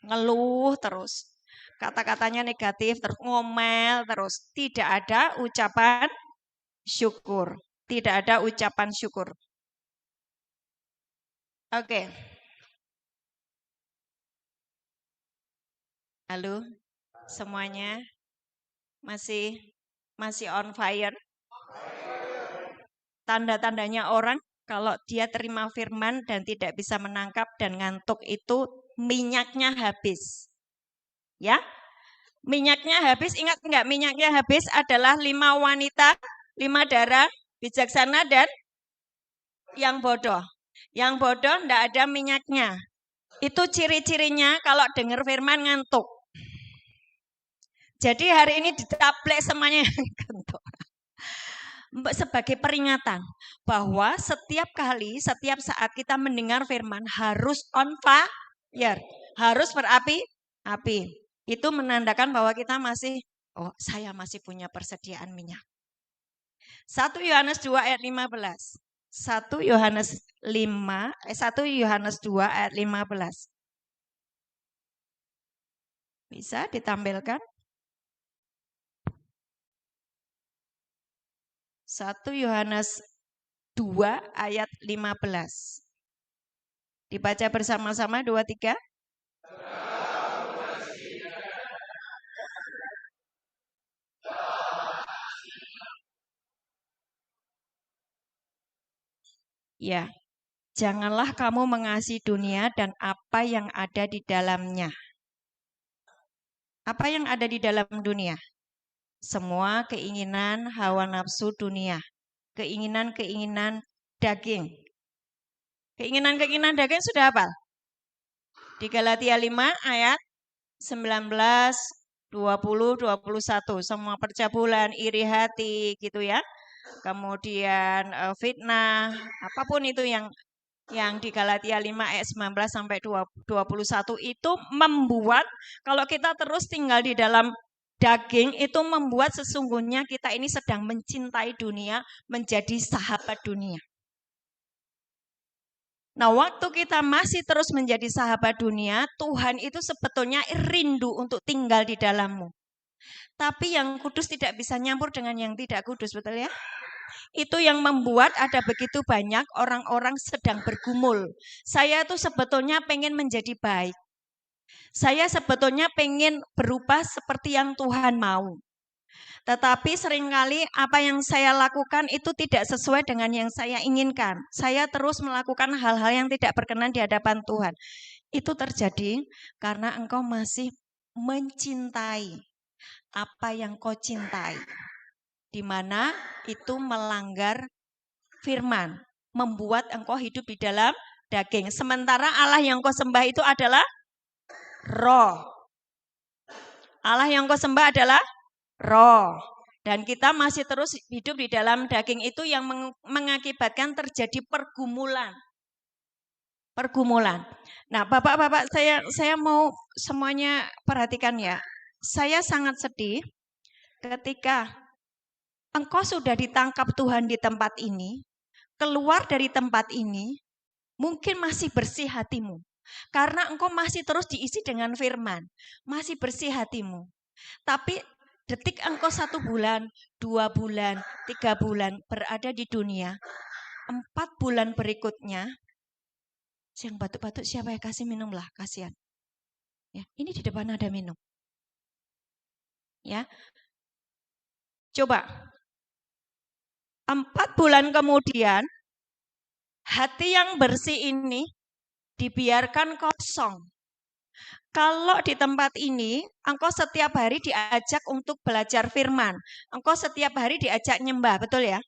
Ngeluh terus. Kata-katanya negatif, terus ngomel terus. Tidak ada ucapan syukur. Tidak ada ucapan syukur. Oke. Halo, semuanya masih on fire? Tanda-tandanya orang kalau dia terima firman dan tidak bisa menangkap dan ngantuk itu minyaknya habis. Ya, minyaknya habis. Ingat enggak, minyaknya habis adalah 5 wanita, 5 darah, bijaksana dan yang bodoh. Yang bodoh enggak ada minyaknya. Itu ciri-cirinya kalau dengar firman ngantuk. Jadi hari ini ditaplek semuanya ngantuk. Sebagai peringatan bahwa setiap kali, setiap saat kita mendengar firman harus on fire, harus berapi-api. Itu menandakan bahwa kita masih, saya masih punya persediaan minyak. 1 Yohanes 2 ayat 15. 1 Yohanes 2 ayat 15. Bisa ditampilkan? 1 Yohanes 2 ayat 15. Dibaca bersama-sama 2, 3. Ya, janganlah kamu mengasihi dunia dan apa yang ada di dalamnya. Apa yang ada di dalam dunia? Semua keinginan hawa nafsu dunia. Keinginan-keinginan daging. Keinginan-keinginan daging sudah hafal? Di Galatia 5 ayat 19, 20, 21. Semua percabulan, iri hati gitu ya. Kemudian fitnah, apapun itu yang di Galatia 5 ayat 19 sampai 21 itu membuat kalau kita terus tinggal di dalam daging itu membuat sesungguhnya kita ini sedang mencintai dunia, menjadi sahabat dunia. Nah, waktu kita masih terus menjadi sahabat dunia, Tuhan itu sebetulnya rindu untuk tinggal di dalammu. Tapi yang kudus tidak bisa nyampur dengan yang tidak kudus, betul ya? Itu yang membuat ada begitu banyak orang-orang sedang bergumul. Saya tuh sebetulnya pengen menjadi baik. Saya sebetulnya pengen berubah seperti yang Tuhan mau. Tetapi seringkali apa yang saya lakukan itu tidak sesuai dengan yang saya inginkan. Saya terus melakukan hal-hal yang tidak berkenan di hadapan Tuhan. Itu terjadi karena engkau masih mencintai apa yang kau cintai. Di mana itu melanggar firman, membuat engkau hidup di dalam daging. Sementara Allah yang kau sembah itu adalah roh. Allah yang kau sembah adalah roh. Dan kita masih terus hidup di dalam daging itu yang mengakibatkan terjadi pergumulan. Pergumulan. Nah, Bapak-bapak, saya mau semuanya perhatikan ya. Saya sangat sedih ketika engkau sudah ditangkap Tuhan di tempat ini, keluar dari tempat ini, mungkin masih bersih hatimu. Karena engkau masih terus diisi dengan firman, masih bersih hatimu. Tapi detik engkau 1 bulan, 2 bulan, 3 bulan berada di dunia, 4 bulan berikutnya, yang batuk-batuk siapa yang kasih minumlah, kasihan. Ya, ini di depan ada minum. Ya, coba 4 bulan kemudian, hati yang bersih ini dibiarkan kosong. Kalau di tempat ini, engkau setiap hari diajak untuk belajar firman. Engkau setiap hari diajak nyembah, betul ya?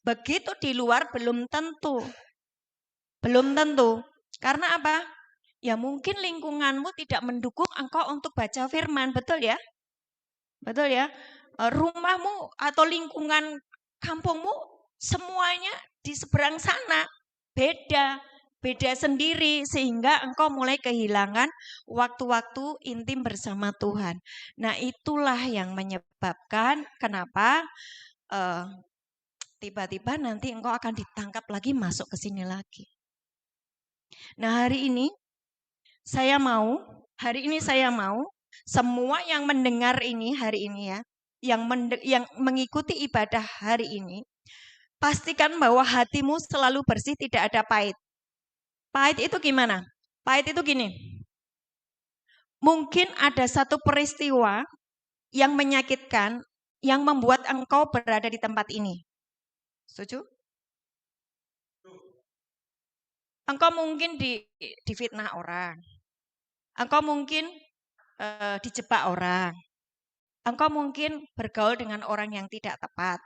Begitu di luar belum tentu. Belum tentu. Karena apa? Ya mungkin lingkunganmu tidak mendukung engkau untuk baca firman, betul ya? Betul ya? Rumahmu atau lingkungan kampungmu semuanya di seberang sana. Beda sendiri sehingga engkau mulai kehilangan waktu-waktu intim bersama Tuhan. Nah, itulah yang menyebabkan kenapa tiba-tiba nanti engkau akan ditangkap lagi masuk ke sini lagi. Nah, hari ini saya mau semua yang mendengar ini hari ini ya, yang mengikuti ibadah hari ini, pastikan bahwa hatimu selalu bersih, tidak ada pahit. Pahit itu gimana? Pahit itu gini. Mungkin ada satu peristiwa yang menyakitkan yang membuat engkau berada di tempat ini. Setuju? Engkau mungkin difitnah orang. Engkau mungkin dijebak orang. Engkau mungkin bergaul dengan orang yang tidak tepat.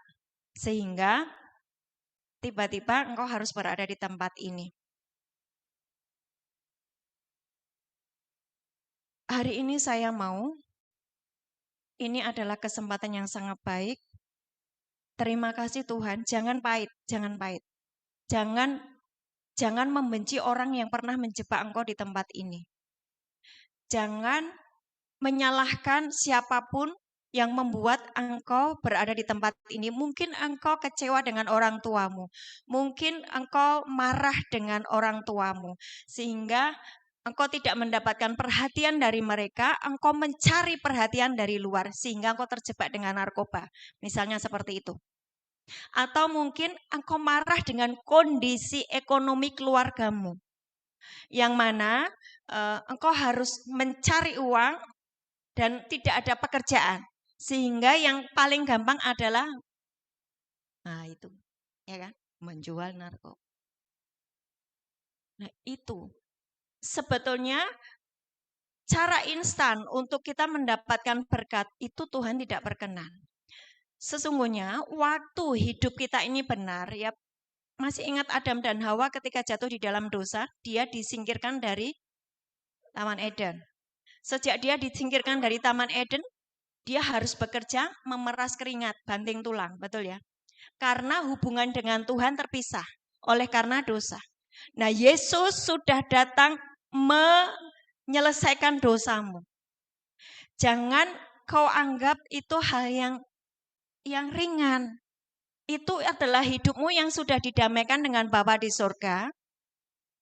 Sehingga tiba-tiba engkau harus berada di tempat ini. Hari ini saya mau, ini adalah kesempatan yang sangat baik. Terima kasih Tuhan, jangan pahit, jangan pahit. Jangan membenci orang yang pernah menjebak engkau di tempat ini. Jangan menyalahkan siapapun yang membuat engkau berada di tempat ini. Mungkin engkau kecewa dengan orang tuamu. Mungkin engkau marah dengan orang tuamu. Sehingga engkau tidak mendapatkan perhatian dari mereka, engkau mencari perhatian dari luar, sehingga engkau terjebak dengan narkoba. Misalnya seperti itu. Atau mungkin engkau marah dengan kondisi ekonomi keluargamu. Yang mana engkau harus mencari uang dan tidak ada pekerjaan. Sehingga yang paling gampang adalah, nah itu, ya kan, menjual narkoba. Nah itu, sebetulnya cara instan untuk kita mendapatkan berkat itu Tuhan tidak berkenan. Sesungguhnya waktu hidup kita ini benar, ya masih ingat Adam dan Hawa ketika jatuh di dalam dosa, dia disingkirkan dari Taman Eden. Sejak dia disingkirkan dari Taman Eden, dia harus bekerja memeras keringat, banting tulang, betul ya? Karena hubungan dengan Tuhan terpisah oleh karena dosa. Nah, Yesus sudah datang menyelesaikan dosamu. Jangan kau anggap itu hal yang ringan. Itu adalah hidupmu yang sudah didamaikan dengan Bapa di surga.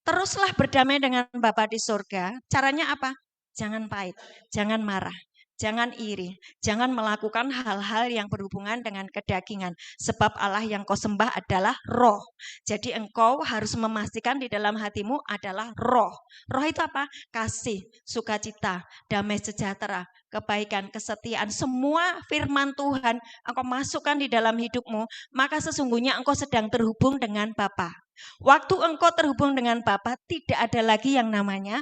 Teruslah berdamai dengan Bapa di surga. Caranya apa? Jangan pahit, jangan marah, jangan iri, jangan melakukan hal-hal yang berhubungan dengan kedagingan. Sebab Allah yang kau sembah adalah roh. Jadi engkau harus memastikan di dalam hatimu adalah roh. Roh itu apa? Kasih, sukacita, damai sejahtera, kebaikan, kesetiaan. Semua firman Tuhan engkau masukkan di dalam hidupmu, maka sesungguhnya engkau sedang terhubung dengan Bapa. Waktu engkau terhubung dengan Bapa, tidak ada lagi yang namanya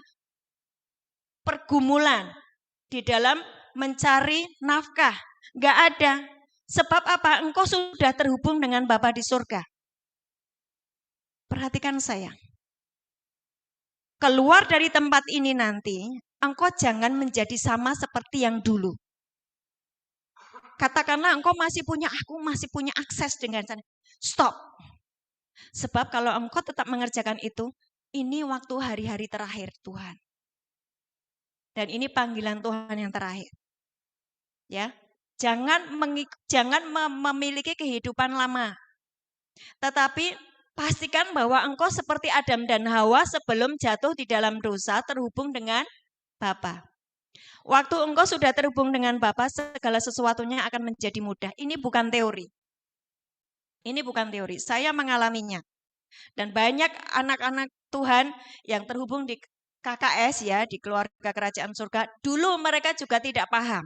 pergumulan di dalam mencari nafkah. Enggak ada. Sebab apa? Engkau sudah terhubung dengan Bapa di surga. Perhatikan saya. Keluar dari tempat ini nanti, engkau jangan menjadi sama seperti yang dulu. Katakanlah engkau aku masih punya akses dengan sana. Stop. Sebab kalau engkau tetap mengerjakan itu, ini waktu hari-hari terakhir Tuhan. Dan ini panggilan Tuhan yang terakhir. Ya, jangan memiliki kehidupan lama. Tetapi pastikan bahwa engkau seperti Adam dan Hawa sebelum jatuh di dalam dosa terhubung dengan Bapa. Waktu engkau sudah terhubung dengan Bapa, segala sesuatunya akan menjadi mudah. Ini bukan teori. Ini bukan teori. Saya mengalaminya. Dan banyak anak-anak Tuhan yang terhubung di KKS ya, di keluarga kerajaan surga, dulu mereka juga tidak paham.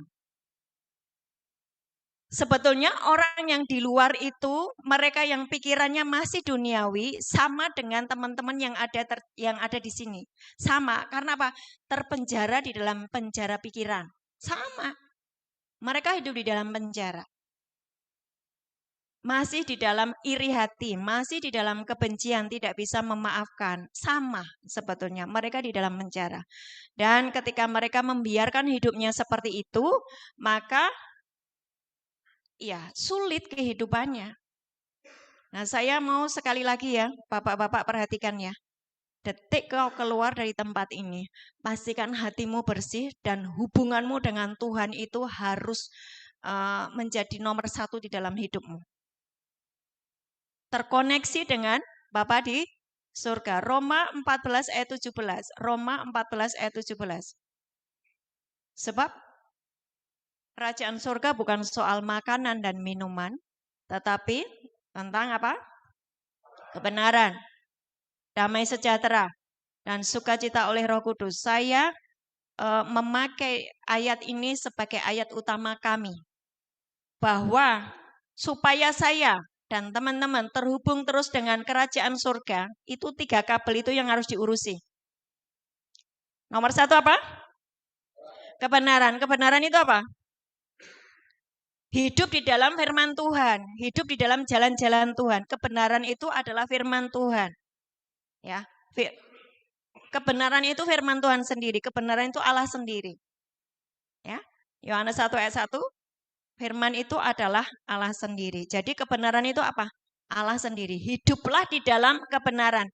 Sebetulnya orang yang di luar itu, mereka yang pikirannya masih duniawi, sama dengan teman-teman yang ada di sini. Sama, karena apa? Terpenjara di dalam penjara pikiran. Sama. Mereka hidup di dalam penjara. Masih di dalam iri hati, masih di dalam kebencian, tidak bisa memaafkan. Sama sebetulnya, mereka di dalam penjara. Dan ketika mereka membiarkan hidupnya seperti itu, maka ya sulit kehidupannya. Nah, saya mau sekali lagi ya, Bapak-bapak perhatikan ya. Detik kau keluar dari tempat ini, pastikan hatimu bersih dan hubunganmu dengan Tuhan itu harus menjadi nomor 1 di dalam hidupmu. Terkoneksi dengan Bapa di surga. Roma 14 ayat 17. Roma 14 ayat 17. Sebab kerajaan surga bukan soal makanan dan minuman, tetapi tentang apa? Kebenaran, damai sejahtera, dan sukacita oleh Roh Kudus. Saya memakai ayat ini sebagai ayat utama kami. Bahwa supaya saya dan teman-teman terhubung terus dengan kerajaan surga, itu 3 kabel itu yang harus diurusi. Nomor 1 apa? Kebenaran. Kebenaran itu apa? Hidup di dalam firman Tuhan, hidup di dalam jalan-jalan Tuhan. Kebenaran itu adalah firman Tuhan. Ya, kebenaran itu firman Tuhan sendiri, kebenaran itu Allah sendiri. Ya. Yohanes 1 ayat 1, firman itu adalah Allah sendiri. Jadi kebenaran itu apa? Allah sendiri. Hiduplah di dalam kebenaran.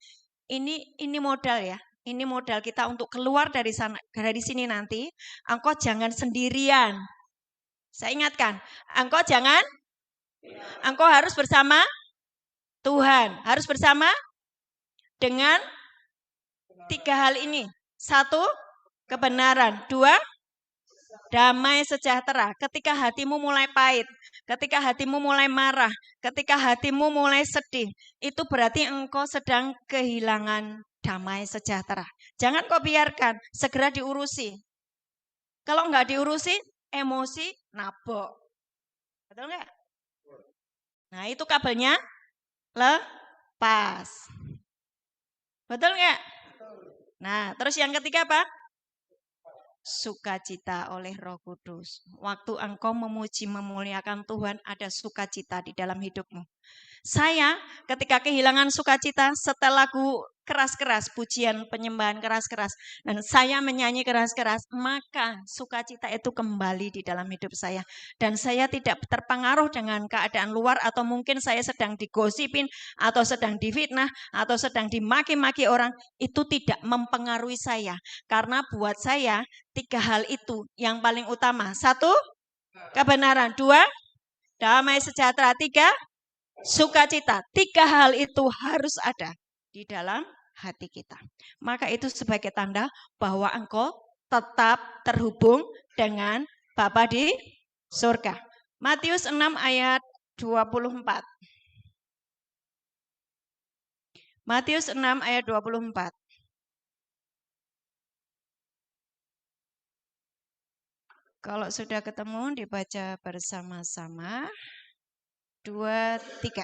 Ini modal ya. Ini modal kita untuk keluar dari sana, dari sini nanti. Engkau jangan sendirian. Saya ingatkan, engkau harus bersama Tuhan. Harus bersama dengan 3 hal ini. 1, kebenaran. 2, damai sejahtera. Ketika hatimu mulai pahit, ketika hatimu mulai marah, ketika hatimu mulai sedih, itu berarti engkau sedang kehilangan damai sejahtera. Jangan kau biarkan, segera diurusi. Kalau enggak diurusi, emosi nabok. Betul enggak? Nah, itu kabelnya lepas. Betul enggak? Nah, terus yang ketiga apa? Sukacita oleh Roh Kudus. Waktu engkau memuji memuliakan Tuhan, ada sukacita di dalam hidupmu. Saya ketika kehilangan sukacita, setel lagu keras-keras, pujian penyembahan keras-keras, dan saya menyanyi keras-keras, maka sukacita itu kembali di dalam hidup saya. Dan saya tidak terpengaruh dengan keadaan luar, atau mungkin saya sedang digosipin, atau sedang difitnah, atau sedang dimaki-maki orang, itu tidak mempengaruhi saya. Karena buat saya, 3 hal itu yang paling utama. 1, kebenaran. 2, damai sejahtera. 3, sukacita. 3 hal itu harus ada di dalam hati kita. Maka itu sebagai tanda bahwa engkau tetap terhubung dengan Bapa di surga. Matius 6 ayat 24. Matius 6 ayat 24. Kalau sudah ketemu dibaca bersama-sama. 2, 3.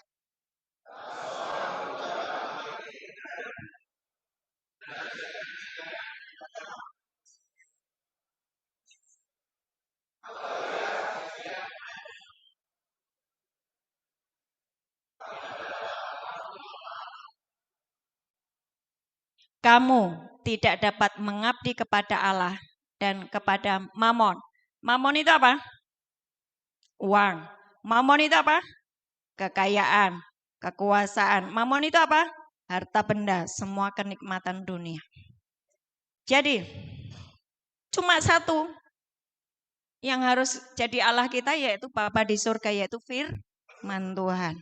Kamu tidak dapat mengabdi kepada Allah dan kepada Mamon. Mamon itu apa? Uang. Mamon itu apa? Kekayaan, kekuasaan. Mamon itu apa? Harta benda, semua kenikmatan dunia. Jadi, cuma satu yang harus jadi Allah kita, yaitu Bapa di surga, yaitu firman Tuhan.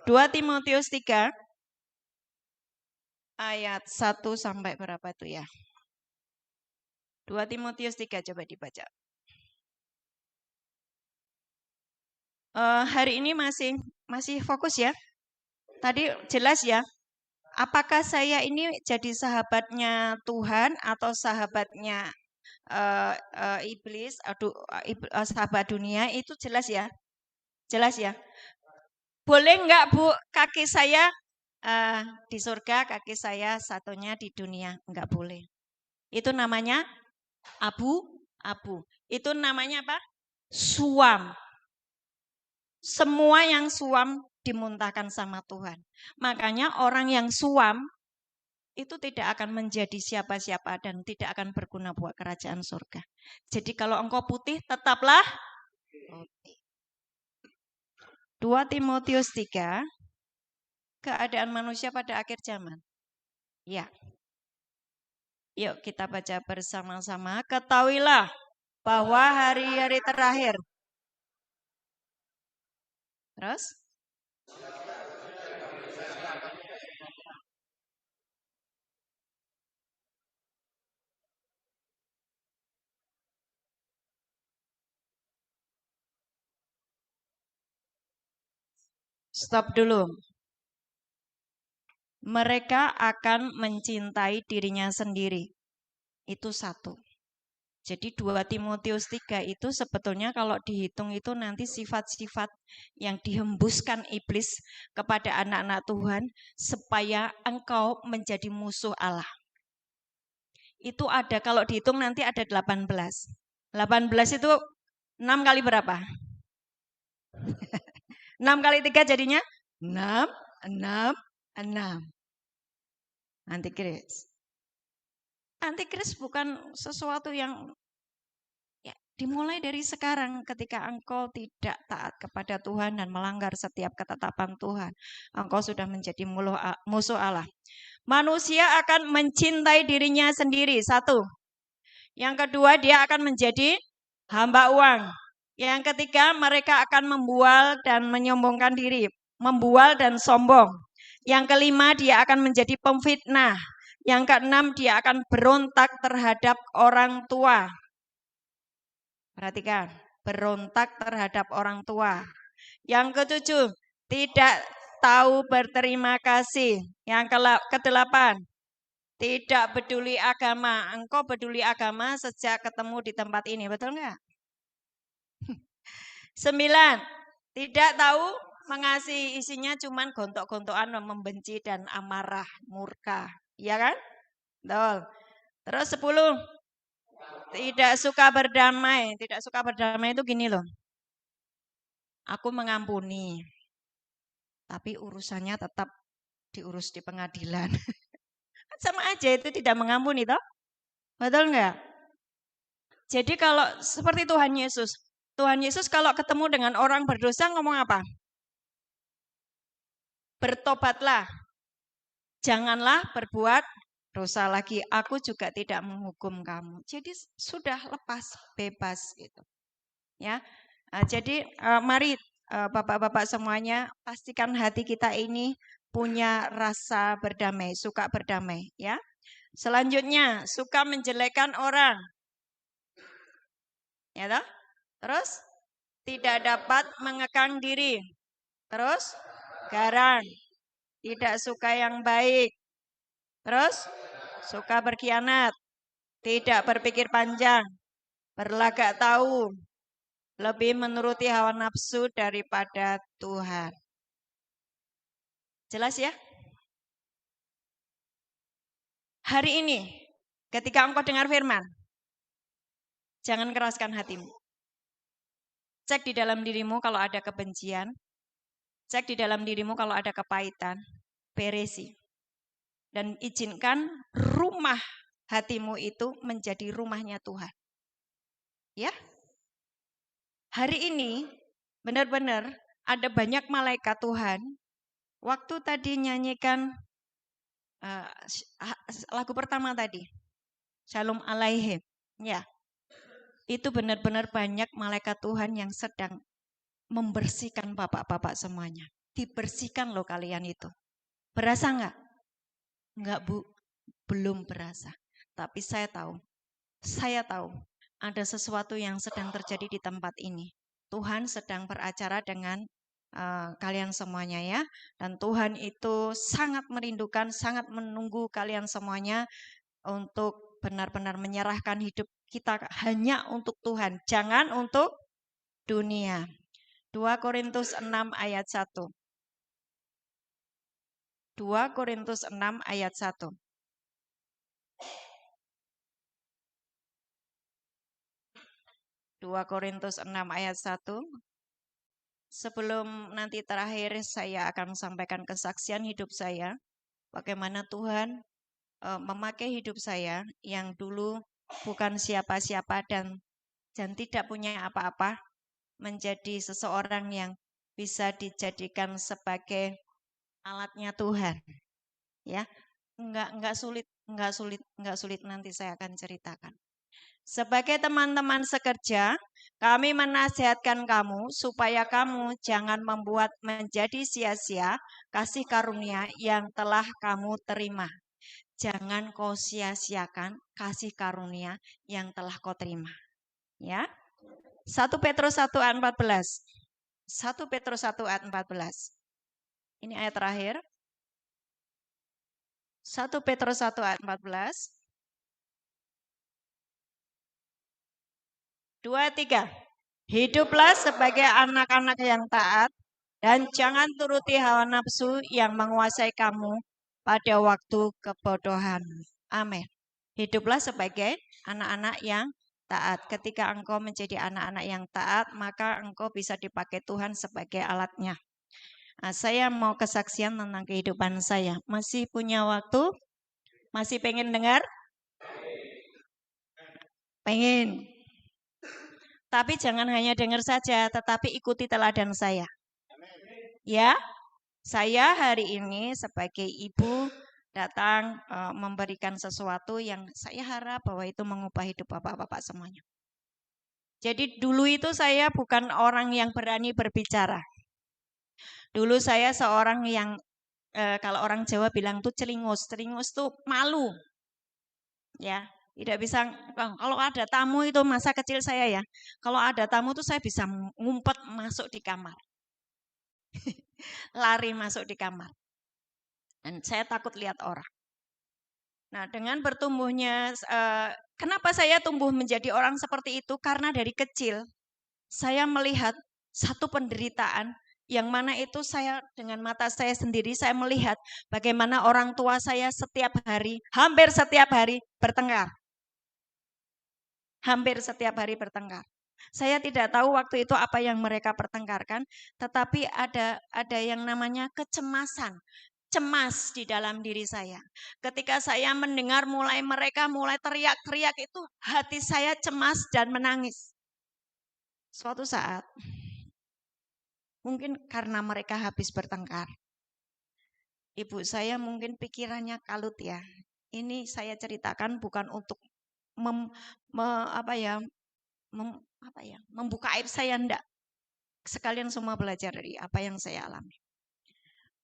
2 Timotius 3 ayat 1 sampai berapa itu ya? 2 Timotius 3 coba dibaca. Hari ini masih fokus ya. Tadi jelas ya. Apakah saya ini jadi sahabatnya Tuhan atau sahabatnya iblis, sahabat dunia, itu jelas ya. Jelas ya. Boleh enggak Bu, kaki saya di surga, kaki saya satunya di dunia? Enggak boleh. Itu namanya abu-abu. Itu namanya apa? Suam. Semua yang suam dimuntahkan sama Tuhan. Makanya orang yang suam itu tidak akan menjadi siapa-siapa dan tidak akan berguna buat kerajaan surga. Jadi kalau engkau putih, tetaplah putih. 2 Timotius 3, keadaan manusia pada akhir zaman. Ya. Yuk kita baca bersama-sama. Ketahuilah bahwa hari-hari terakhir. Terus? Stop dulu. Mereka akan mencintai dirinya sendiri. Itu satu. Jadi 2 Timotius 3 itu sebetulnya kalau dihitung itu nanti sifat-sifat yang dihembuskan iblis kepada anak-anak Tuhan supaya engkau menjadi musuh Allah. Itu ada kalau dihitung nanti ada 18. 18 itu 6 kali berapa? 6 kali 3 jadinya 6, 6, 6. Antikris. Antikris bukan sesuatu yang ya, dimulai dari sekarang ketika engkau tidak taat kepada Tuhan dan melanggar setiap ketetapan Tuhan. Engkau sudah menjadi musuh Allah. Manusia akan mencintai dirinya sendiri. Satu. Yang kedua, dia akan menjadi hamba uang. Yang ketiga, mereka akan membual dan menyombongkan diri. Membual dan sombong. Yang kelima, dia akan menjadi pemfitnah. Yang keenam, dia akan berontak terhadap orang tua. Perhatikan, berontak terhadap orang tua. Yang ketujuh, tidak tahu berterima kasih. Yang kedelapan, tidak peduli agama. Engkau peduli agama sejak ketemu di tempat ini, betul enggak? 9, tidak tahu mengasihi, isinya cuman gontok-gontokan, membenci dan amarah, murka. Iya kan? Betul. Terus 10, tidak suka berdamai. Tidak suka berdamai itu gini loh. Aku mengampuni, tapi urusannya tetap diurus di pengadilan. Sama aja itu tidak mengampuni toh. Betul enggak? Jadi kalau seperti Tuhan Yesus kalau ketemu dengan orang berdosa ngomong apa? Bertobatlah. Janganlah berbuat dosa lagi. Aku juga tidak menghukum kamu. Jadi sudah lepas, bebas gitu. Ya. Jadi mari Bapak-bapak semuanya pastikan hati kita ini punya rasa berdamai, suka berdamai, ya. Selanjutnya, suka menjelekkan orang. Ya toh? Terus tidak dapat mengekang diri. Terus garang, tidak suka yang baik. Terus suka berkhianat, tidak berpikir panjang, berlagak tahu, lebih menuruti hawa nafsu daripada Tuhan. Jelas ya? Hari ini, ketika engkau dengar firman, jangan keraskan hatimu. Cek di dalam dirimu kalau ada kebencian, cek di dalam dirimu kalau ada kepahitan, beresi. Dan izinkan rumah hatimu itu menjadi rumahnya Tuhan. Ya? Hari ini benar-benar ada banyak malaikat Tuhan. Waktu tadi nyanyikan lagu pertama tadi, Shalom Alaihim. Ya, itu benar-benar banyak malaikat Tuhan yang sedang membersihkan bapak-bapak semuanya. Dibersihkan loh kalian itu. Berasa enggak? Enggak Bu, belum berasa. Tapi saya tahu ada sesuatu yang sedang terjadi di tempat ini. Tuhan sedang beracara dengan kalian semuanya ya. Dan Tuhan itu sangat merindukan, sangat menunggu kalian semuanya untuk benar-benar menyerahkan hidup kita hanya untuk Tuhan. Jangan untuk dunia. 2 Korintus 6 ayat 1. 2 Korintus 6 ayat 1. 2 Korintus 6 ayat 1. Sebelum nanti terakhir saya akan sampaikan kesaksian hidup saya. Bagaimana Tuhan memakai hidup saya yang dulu bukan siapa-siapa dan tidak punya apa-apa. Menjadi seseorang yang bisa dijadikan sebagai alatnya Tuhan. Ya, enggak sulit nanti saya akan ceritakan. Sebagai teman-teman sekerja, kami menasihatkan kamu supaya kamu jangan membuat menjadi sia-sia kasih karunia yang telah kamu terima. Jangan kau sia-siakan kasih karunia yang telah kau terima. Ya. 1 Petrus 1 ayat 14. 1 Petrus 1 ayat 14. Ini ayat terakhir. 1 Petrus 1 ayat 14. 2, 3. Hiduplah sebagai anak-anak yang taat dan jangan turuti hawa nafsu yang menguasai kamu pada waktu kebodohan. Amin. Hiduplah sebagai anak-anak yang taat. Ketika engkau menjadi anak-anak yang taat, maka engkau bisa dipakai Tuhan sebagai alatnya. Nah, saya mau kesaksian tentang kehidupan saya. Masih punya waktu? Masih pengen dengar? Pengen. Tapi jangan hanya dengar saja, tetapi ikuti teladan saya. Ya, saya hari ini sebagai ibu datang memberikan sesuatu yang saya harap bahwa itu mengubah hidup bapak-bapak semuanya. Jadi dulu itu saya bukan orang yang berani berbicara. Dulu saya seorang yang kalau orang Jawa bilang tuh celingus. Celingus tuh malu. Ya, tidak bisa, kalau ada tamu itu masa kecil saya ya. Kalau ada tamu tuh saya bisa ngumpet masuk di kamar. Lari masuk di kamar. Dan saya takut lihat orang. Nah, dengan bertumbuhnya, kenapa saya tumbuh menjadi orang seperti itu? Karena dari kecil saya melihat satu penderitaan yang mana itu saya dengan mata saya sendiri saya melihat bagaimana orang tua saya setiap hari, hampir setiap hari bertengkar. Hampir setiap hari bertengkar. Saya tidak tahu waktu itu apa yang mereka pertengkarkan, tetapi ada yang namanya kecemasan. Cemas di dalam diri saya. Ketika saya mendengar mereka mulai teriak-teriak itu, hati saya cemas dan menangis. Suatu saat, mungkin karena mereka habis bertengkar, ibu saya mungkin pikirannya kalut ya. Ini saya ceritakan bukan untuk membuka aib saya, enggak. Sekalian semua belajar dari apa yang saya alami.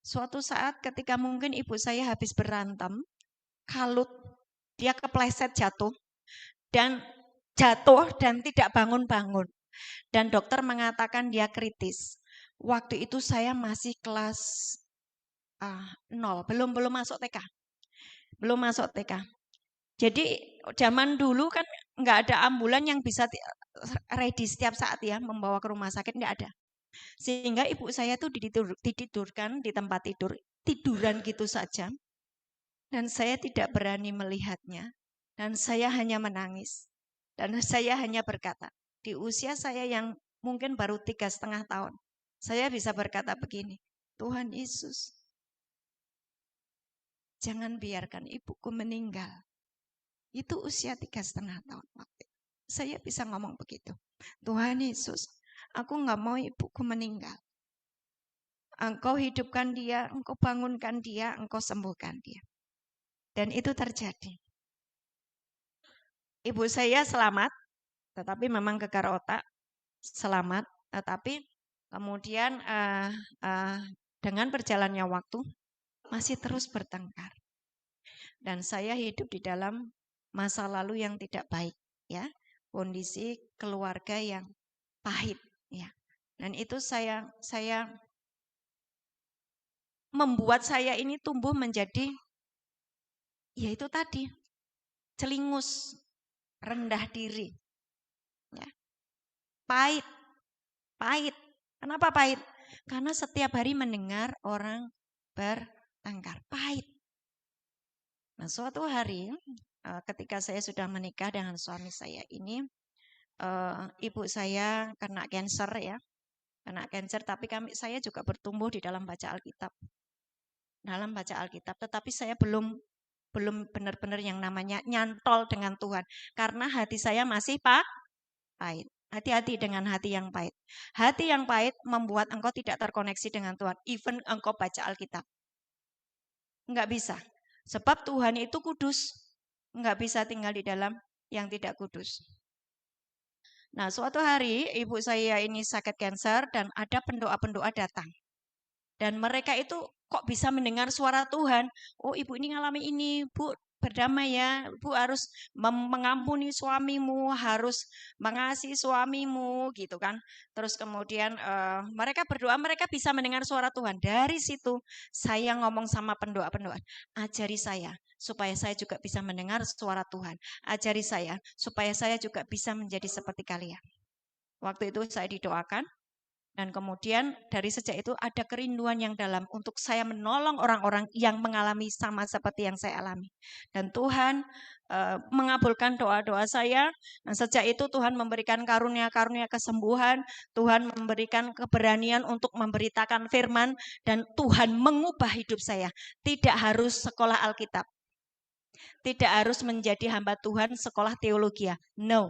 Suatu saat ketika mungkin ibu saya habis berantem, kalut, dia kepleset jatuh dan tidak bangun-bangun. Dan dokter mengatakan dia kritis. Waktu itu saya masih kelas 0, belum masuk TK. Belum masuk TK. Jadi zaman dulu kan nggak ada ambulan yang bisa ready setiap saat ya, membawa ke rumah sakit, nggak ada. Sehingga ibu saya tuh ditidurkan di tempat tiduran gitu saja. Dan saya tidak berani melihatnya. Dan saya hanya menangis. Dan saya hanya berkata, di usia saya yang mungkin baru 3,5 tahun, saya bisa berkata begini, Tuhan Yesus, jangan biarkan ibuku meninggal. Itu usia 3,5 tahun waktu. Saya bisa ngomong begitu. Tuhan Yesus, aku nggak mau ibuku meninggal. Engkau hidupkan dia, engkau bangunkan dia, engkau sembuhkan dia. Dan itu terjadi. Ibu saya selamat, tetapi memang gegar otak, selamat. Tetapi kemudian dengan berjalannya waktu, masih terus bertengkar. Dan saya hidup di dalam masa lalu yang tidak baik, ya, kondisi keluarga yang pahit, ya. Dan itu saya membuat saya ini tumbuh menjadi, ya itu tadi, celingus, rendah diri, ya. Pahit. Kenapa pahit? Karena setiap hari mendengar orang bertengkar, pahit. Nah, suatu hari ketika saya sudah menikah dengan suami saya ini, ibu saya kena kanker ya, tapi saya juga bertumbuh di dalam baca Alkitab. Tetapi saya belum benar-benar yang namanya nyantol dengan Tuhan, karena hati saya masih pahit. Hati-hati dengan hati yang pahit. Hati yang pahit membuat engkau tidak terkoneksi dengan Tuhan, even engkau baca Alkitab. Enggak bisa. Sebab Tuhan itu kudus. Enggak bisa tinggal di dalam yang tidak kudus. Nah, suatu hari ibu saya ini sakit kanker dan ada pendoa-pendoa datang. Dan mereka itu kok bisa mendengar suara Tuhan. Oh, ibu ini ngalami ini, Bu. berdamai ya. Ibu harus mengampuni suamimu, harus mengasihi suamimu gitu kan. Terus kemudian mereka berdoa, mereka bisa mendengar suara Tuhan. Dari situ saya ngomong sama pendoa-pendoa, ajari saya supaya saya juga bisa mendengar suara Tuhan. Ajari saya supaya saya juga bisa menjadi seperti kalian. Waktu itu saya didoakan. Dan kemudian dari sejak itu ada kerinduan yang dalam untuk saya menolong orang-orang yang mengalami sama seperti yang saya alami. Dan Tuhan mengabulkan doa-doa saya. Dan sejak itu Tuhan memberikan karunia-karunia kesembuhan. Tuhan memberikan keberanian untuk memberitakan firman. Dan Tuhan mengubah hidup saya. Tidak harus sekolah Alkitab. Tidak harus menjadi hamba Tuhan sekolah teologi. No.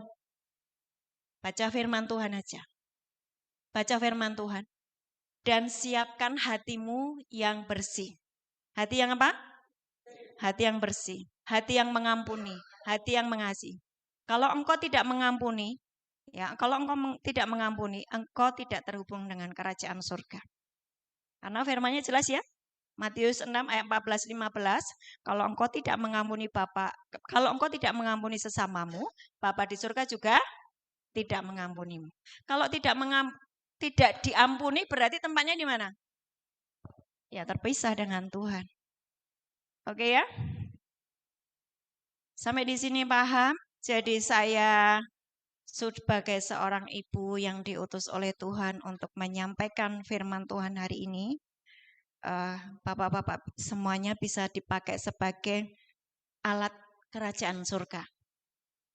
Baca firman Tuhan aja. Baca firman Tuhan. Dan siapkan hatimu yang bersih. Hati yang apa? Hati yang bersih. Hati yang mengampuni. Hati yang mengasihi. Kalau engkau tidak mengampuni, ya, kalau engkau tidak mengampuni, engkau tidak terhubung dengan kerajaan surga. Karena firman-Nya jelas ya. Matius 6 ayat 14-15. Kalau engkau tidak mengampuni kalau engkau tidak mengampuni sesamamu, Bapa di surga juga tidak mengampunimu. Kalau tidak diampuni berarti tempatnya di mana? Ya terpisah dengan Tuhan. Oke ya? Sampai di sini paham? Jadi saya sebagai seorang ibu yang diutus oleh Tuhan untuk menyampaikan firman Tuhan hari ini, Bapak-bapak semuanya bisa dipakai sebagai alat kerajaan surga.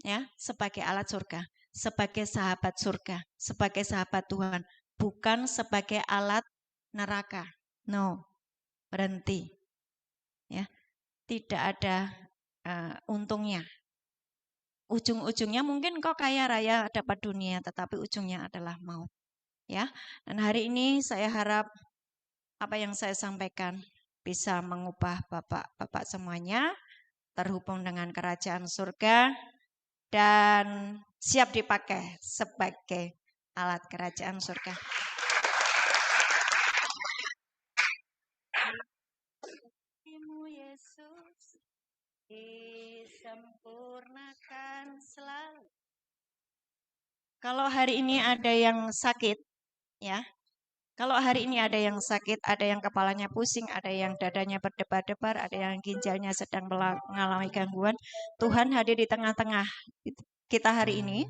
Ya, sebagai alat surga, sebagai sahabat surga, sebagai sahabat Tuhan, bukan sebagai alat neraka. No. Berhenti. Ya. Tidak ada untungnya. Ujung-ujungnya mungkin kau kaya raya dapat dunia, tetapi ujungnya adalah maut. Ya. Dan hari ini saya harap apa yang saya sampaikan bisa mengubah Bapak-bapak semuanya terhubung dengan kerajaan surga dan siap dipakai sebagai alat kerajaan surga. Yesus disempurnakan selalu. Kalau hari ini ada yang sakit, ya. Kalau hari ini ada yang sakit, ada yang kepalanya pusing, ada yang dadanya berdebar-debar, ada yang ginjalnya sedang mengalami gangguan, Tuhan hadir di tengah-tengah kita hari ini.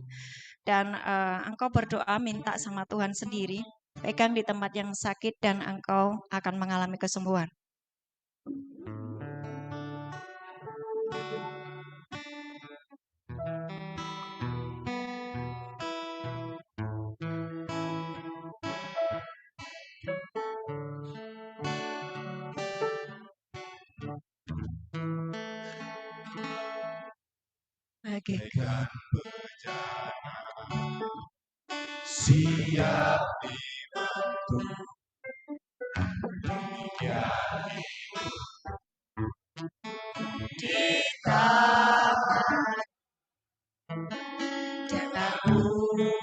Dan engkau berdoa minta sama Tuhan sendiri, pegang di tempat yang sakit dan engkau akan mengalami kesembuhan. Bagaikan bejana siap dibentuk dunia di tangan jangan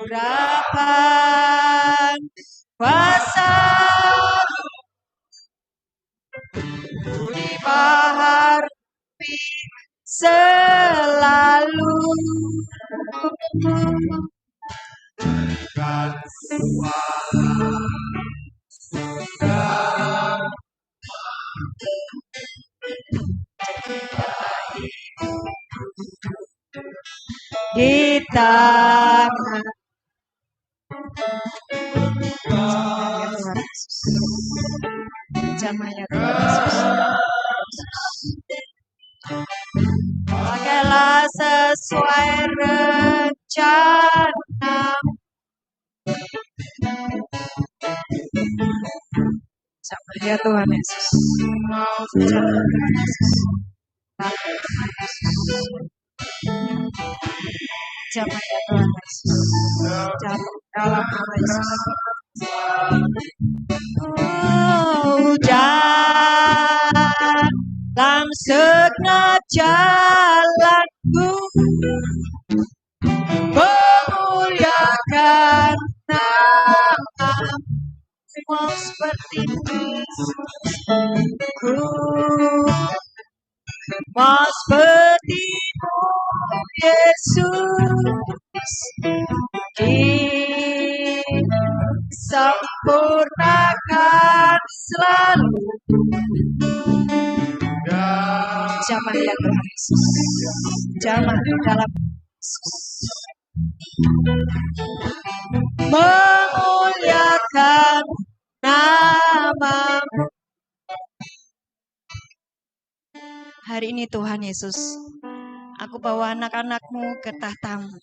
urapan kuasa di bahar selalu dengan suara di tangan jamanya Tuhan Yesus. Pakailah sesuai rencana. Jamanya Tuhan Yesus. Jamanya Tuhan Yesus. Jamanya Tuhan Yesus. Dalam nama Yesus. Dalam segenap jalanku memuliakan nama-Mu seperti ku Mau seperti-Mu Yesus, disempurnakan selalu. Jamah ya Tuhan Yesus, jamah di dalam Yesus. Memuliakan nama-Mu. Hari ini Tuhan Yesus, aku bawa anak-anak-Mu ke tahta-Mu.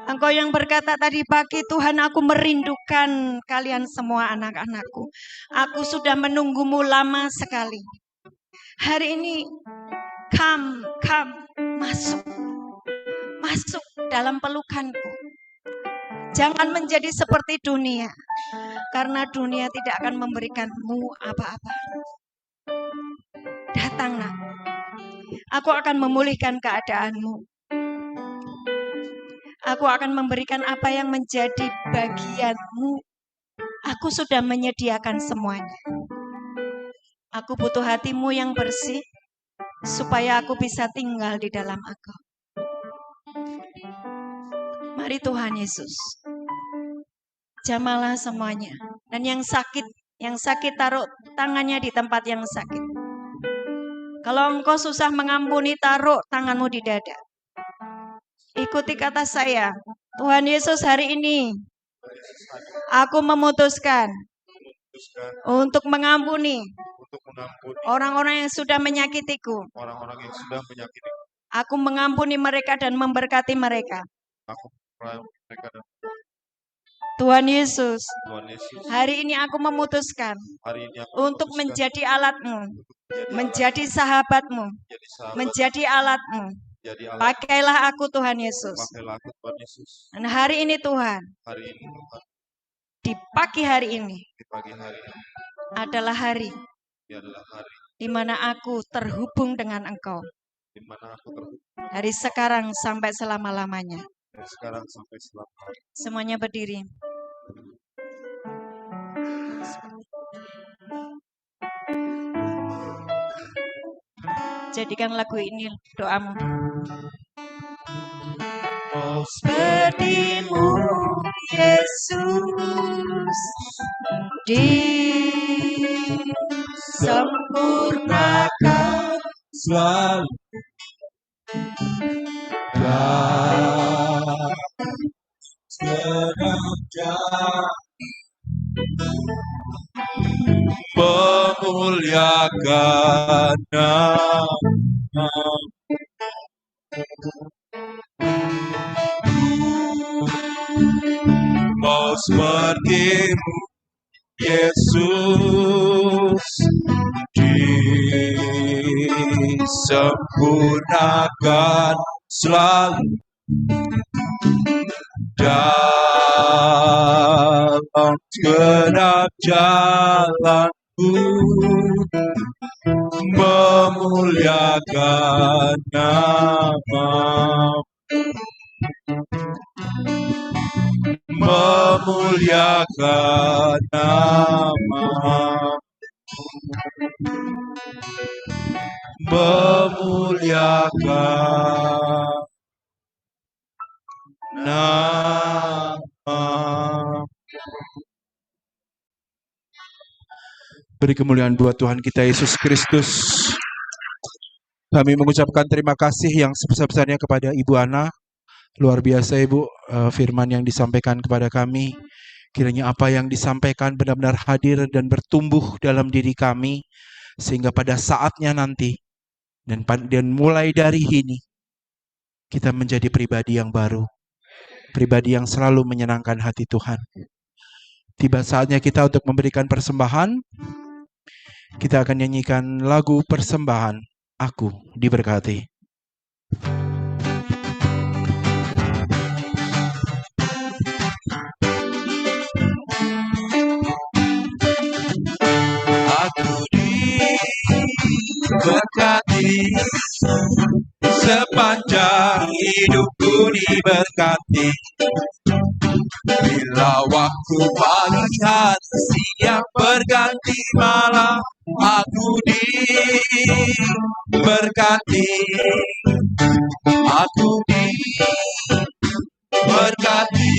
Engkau yang berkata tadi pagi, Tuhan, aku merindukan kalian semua anak-anakku. Aku sudah menunggu-Mu lama sekali. Hari ini, come, masuk dalam pelukanku. Jangan menjadi seperti dunia, karena dunia tidak akan memberikan-Mu apa-apa. Datang, Nak. Aku akan memulihkan keadaan-Mu. Aku akan memberikan apa yang menjadi bagian-Mu. Aku sudah menyediakan semuanya. Aku butuh hati-Mu yang bersih, supaya aku bisa tinggal di dalam Engkau. Mari Tuhan Yesus, jamalah semuanya. Dan yang sakit taruh tangannya di tempat yang sakit. Kalau engkau susah mengampuni, taruh tanganmu di dada. Ikuti kata saya, Tuhan Yesus, hari ini aku memutuskan untuk mengampuni orang-orang yang sudah menyakitiku. Aku mengampuni mereka dan memberkati mereka. Tuhan Yesus, hari ini aku memutuskan untuk menjadi alat-Mu, menjadi sahabat-Mu, menjadi alat-Mu. Pakailah aku Tuhan Yesus. Dan hari ini Tuhan, di pagi hari ini adalah hari di mana aku terhubung dengan Engkau. Dari sekarang sampai selama-lamanya. Semuanya berdiri. Jadikan lagu ini doamu. Oh, seperti-Mu Yesus, disempurnakan Selalu memuliakan nama. Mau seperti-Mu Yesus, disempurnakan selalu dalam genap jalanku, memuliakan nama-Mu, memuliakan nama-Mu, memuliakan nama. Beri kemuliaan buat Tuhan kita Yesus Kristus. Kami mengucapkan terima kasih yang sebesar-besarnya kepada Ibu Ana. Luar biasa Ibu, firman yang disampaikan kepada kami. Kiranya apa yang disampaikan benar-benar hadir dan bertumbuh dalam diri kami. Sehingga pada saatnya nanti, dan mulai dari ini, kita menjadi pribadi yang baru. Pribadi yang selalu menyenangkan hati Tuhan. Tiba saatnya kita untuk memberikan persembahan. Kita akan nyanyikan lagu persembahan, Aku Diberkati. Aku diberkati, sepanjang hidupku diberkati. Bila waktu pagi hari siang berganti malam, Aku diberkati, aku diberkati,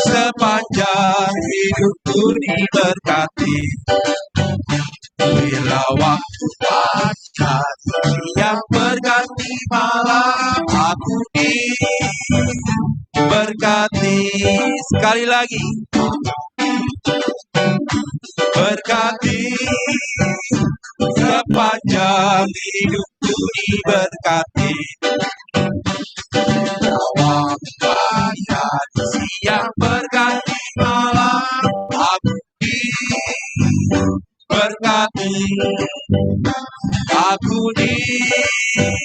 sepanjang hidupku diberkati. Bila waktu padat yang berganti malam, aku diberkati. Sekali lagi, berkati, sepanjang hidupku diberkati. Waktu padat siang berganti malam, aku diberkati, aku diberkati,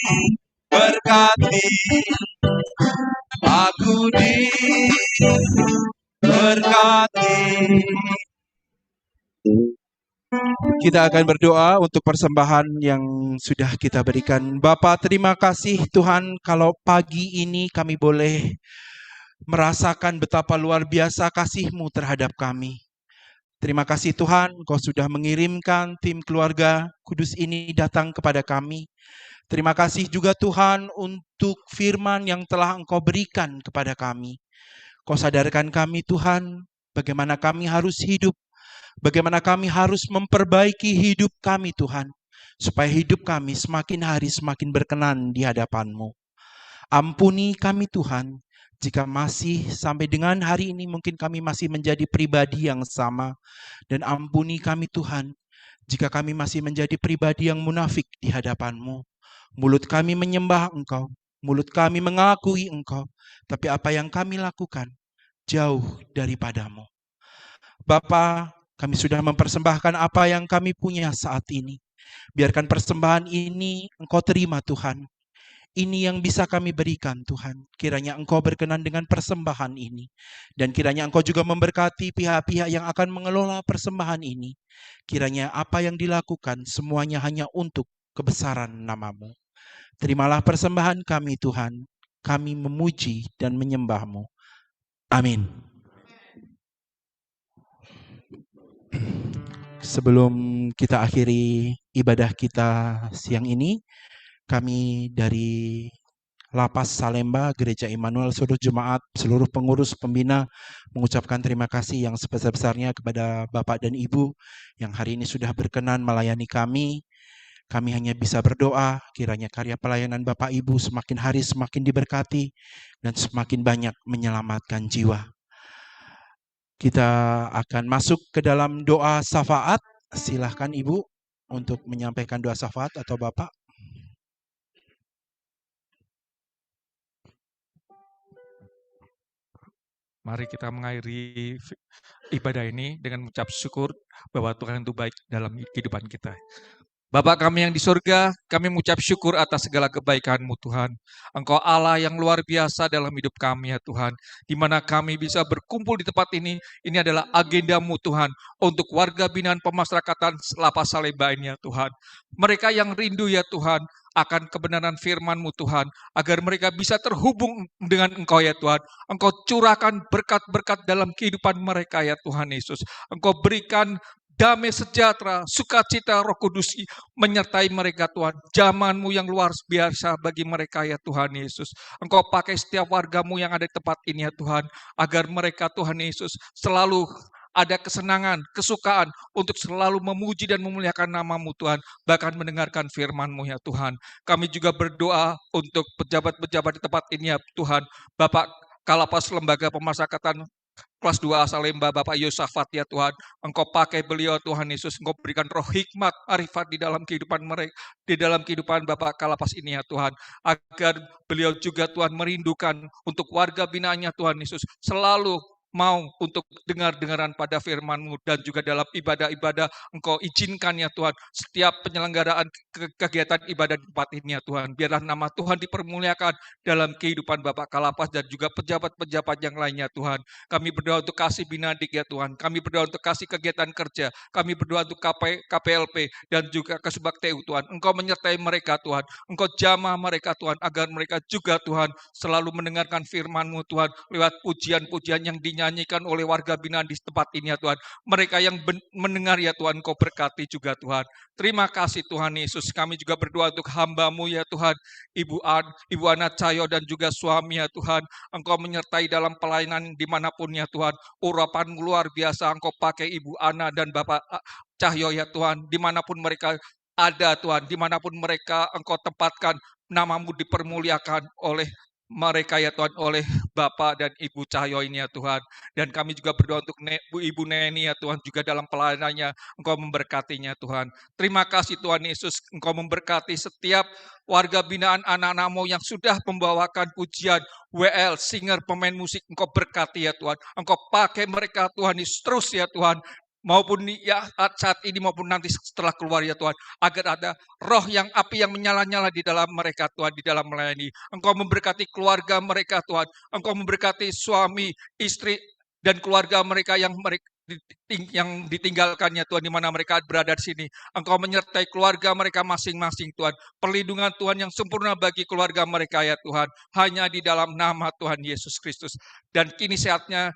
aku diberkati. Kita akan berdoa untuk persembahan yang sudah kita berikan. Bapa, terima kasih Tuhan kalau pagi ini kami boleh merasakan betapa luar biasa kasih-Mu terhadap kami. Terima kasih Tuhan, Engkau sudah mengirimkan tim keluarga kudus ini datang kepada kami. Terima kasih juga Tuhan untuk firman yang telah Engkau berikan kepada kami. Kau sadarkan kami Tuhan, bagaimana kami harus hidup, bagaimana kami harus memperbaiki hidup kami Tuhan, supaya hidup kami semakin hari semakin berkenan di hadapan-Mu. Ampuni kami Tuhan, jika masih sampai dengan hari ini mungkin kami masih menjadi pribadi yang sama. Dan ampuni kami Tuhan, jika kami masih menjadi pribadi yang munafik di hadapan-Mu. Mulut kami menyembah Engkau, mulut kami mengakui Engkau, tapi apa yang kami lakukan jauh daripada-Mu. Bapa, kami sudah mempersembahkan apa yang kami punya saat ini. Biarkan persembahan ini Engkau terima Tuhan. Ini yang bisa kami berikan Tuhan. Kiranya Engkau berkenan dengan persembahan ini. Dan kiranya Engkau juga memberkati pihak-pihak yang akan mengelola persembahan ini. Kiranya apa yang dilakukan semuanya hanya untuk kebesaran nama-Mu. Terimalah persembahan kami Tuhan. Kami memuji dan menyembah-Mu. Amin. Sebelum kita akhiri ibadah kita siang ini, kami dari Lapas Salemba, Gereja Immanuel, seluruh jemaat, seluruh pengurus pembina mengucapkan terima kasih yang sebesar-besarnya kepada Bapak dan Ibu yang hari ini sudah berkenan melayani kami. Kami hanya bisa berdoa kiranya karya pelayanan Bapak Ibu semakin hari semakin diberkati dan semakin banyak menyelamatkan jiwa. Kita akan masuk ke dalam doa syafaat. Silahkan Ibu untuk menyampaikan doa syafaat atau Bapak. Mari kita mengakhiri ibadah ini dengan mengucap syukur bahwa Tuhan itu baik dalam kehidupan kita. Bapa kami yang di surga, kami mengucap syukur atas segala kebaikan-Mu Tuhan. Engkau Allah yang luar biasa dalam hidup kami ya Tuhan. Di mana kami bisa berkumpul di tempat ini adalah agenda-Mu Tuhan. Untuk warga binaan pemasyarakatan Lapas Salemba ini ya Tuhan. Mereka yang rindu ya Tuhan akan kebenaran firman-Mu Tuhan. Agar mereka bisa terhubung dengan Engkau ya Tuhan. Engkau curahkan berkat-berkat dalam kehidupan mereka ya Tuhan Yesus. Engkau berikan damai sejahtera, sukacita Roh Kudus menyertai mereka Tuhan. Jaman-Mu yang luar biasa bagi mereka ya Tuhan Yesus. Engkau pakai setiap warga-Mu yang ada di tempat ini ya Tuhan. Agar mereka Tuhan Yesus selalu ada kesenangan, kesukaan untuk selalu memuji dan memuliakan nama-Mu Tuhan. Bahkan mendengarkan firman-Mu ya Tuhan. Kami juga berdoa untuk pejabat-pejabat di tempat ini ya Tuhan. Bapak Kalapas Lembaga Pemasyarakatan Kelas 2A Salemba, Bapak Yosafat ya Tuhan. Engkau pakai beliau Tuhan Yesus. Engkau berikan roh hikmat, arifat di dalam kehidupan mereka, di dalam kehidupan Bapak Kalapas ini ya Tuhan. Agar beliau juga Tuhan merindukan untuk warga binaannya Tuhan Yesus. Selalu mau untuk dengar-dengaran pada firman-Mu dan juga dalam ibadah-ibadah Engkau izinkan ya Tuhan setiap penyelenggaraan kegiatan ibadah di tempat ini ya Tuhan. Biarlah nama Tuhan dipermuliakan dalam kehidupan Bapak Kalapas dan juga pejabat-pejabat yang lainnya Tuhan. Kami berdoa untuk kasih binadik ya Tuhan. Kami berdoa untuk kasih kegiatan kerja. Kami berdoa untuk KPLP dan juga Kesubag TU Tuhan. Engkau menyertai mereka Tuhan. Engkau jamah mereka Tuhan agar mereka juga Tuhan selalu mendengarkan firman-Mu Tuhan lewat pujian-pujian yang dinyatakan dinyanyikan oleh warga binaan di tempat ini ya Tuhan. Mereka yang mendengar ya Tuhan, Engkau berkati juga Tuhan. Terima kasih Tuhan Yesus. Kami juga berdoa untuk hamba-Mu ya Tuhan, Ibu Ana Cahyo dan juga suami ya Tuhan. Engkau menyertai dalam pelayanan dimanapun ya Tuhan. Urapan luar biasa Engkau pakai Ibu Ana dan Bapak Cahyo ya Tuhan. Dimanapun mereka ada Tuhan, dimanapun mereka Engkau tempatkan, nama-Mu dipermuliakan oleh mereka ya Tuhan, oleh Bapak dan Ibu Cahyo ini ya Tuhan. Dan kami juga berdoa untuk Ibu Neni ya Tuhan, juga dalam pelayanannya Engkau memberkatinya Tuhan. Terima kasih Tuhan Yesus, Engkau memberkati setiap warga binaan anak-anak-Mu yang sudah membawakan pujian, WL, singer, pemain musik. Engkau berkati ya Tuhan, Engkau pakai mereka Tuhan Yesus terus ya Tuhan, maupun ya saat ini maupun nanti setelah keluar ya Tuhan, agar ada roh yang api yang menyala-nyala di dalam mereka Tuhan, di dalam melayani. Engkau memberkati keluarga mereka Tuhan, Engkau memberkati suami, istri dan keluarga mereka yang ditinggalkannya Tuhan, di mana mereka berada di sini. Engkau menyertai keluarga mereka masing-masing Tuhan. Perlindungan Tuhan yang sempurna bagi keluarga mereka ya Tuhan, hanya di dalam nama Tuhan Yesus Kristus. Dan kini saatnya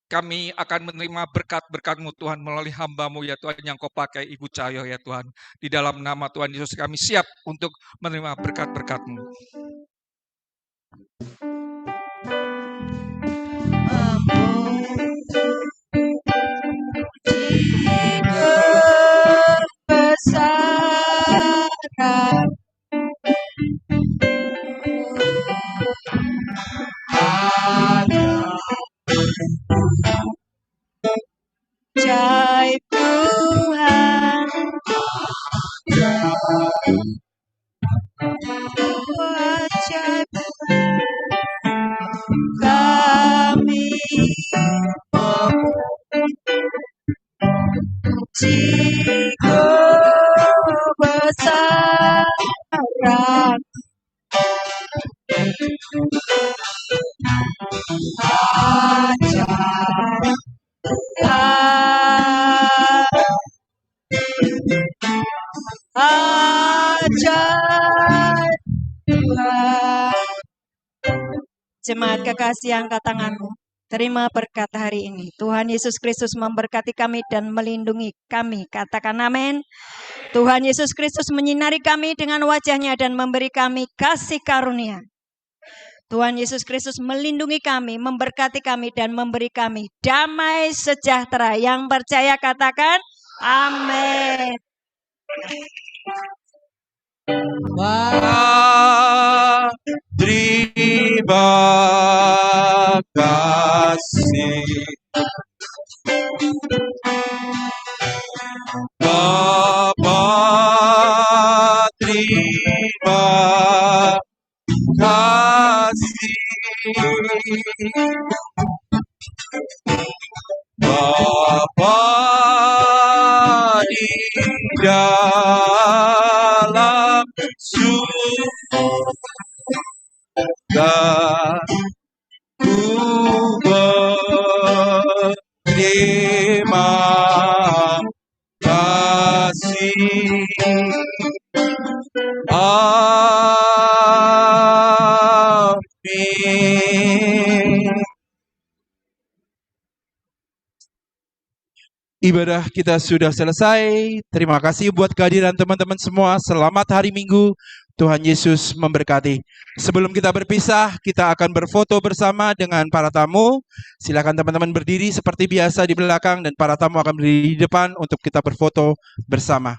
kami akan menerima berkat-berkat-Mu Tuhan melalui hamba-Mu ya Tuhan yang Kau pakai Ibu Cahyo ya Tuhan. Di dalam nama Tuhan Yesus kami siap untuk menerima berkat-berkat-Mu. Kebesaran ajaib Tuhan, ajaib kami memuji kebesaran ajaib ajaib Tuhan. Jemaat kekasih, angkat tanganmu. Terima berkat hari ini. Tuhan Yesus Kristus memberkati kami dan melindungi kami. Katakan amin. Tuhan Yesus Kristus menyinari kami dengan wajah-Nya dan memberi kami kasih karunia. Tuhan Yesus Kristus melindungi kami, memberkati kami dan memberi kami damai sejahtera. Yang percaya katakan amin. Terima kasih Bapa, terima kasih Bapa di dalam surga, ku berterima kasih. Amin. Ibadah kita sudah selesai. Terima kasih buat kehadiran teman-teman semua. Selamat hari Minggu. Tuhan Yesus memberkati. Sebelum kita berpisah, kita akan berfoto bersama dengan para tamu. Silakan teman-teman berdiri seperti biasa di belakang dan para tamu akan berdiri di depan untuk kita berfoto bersama.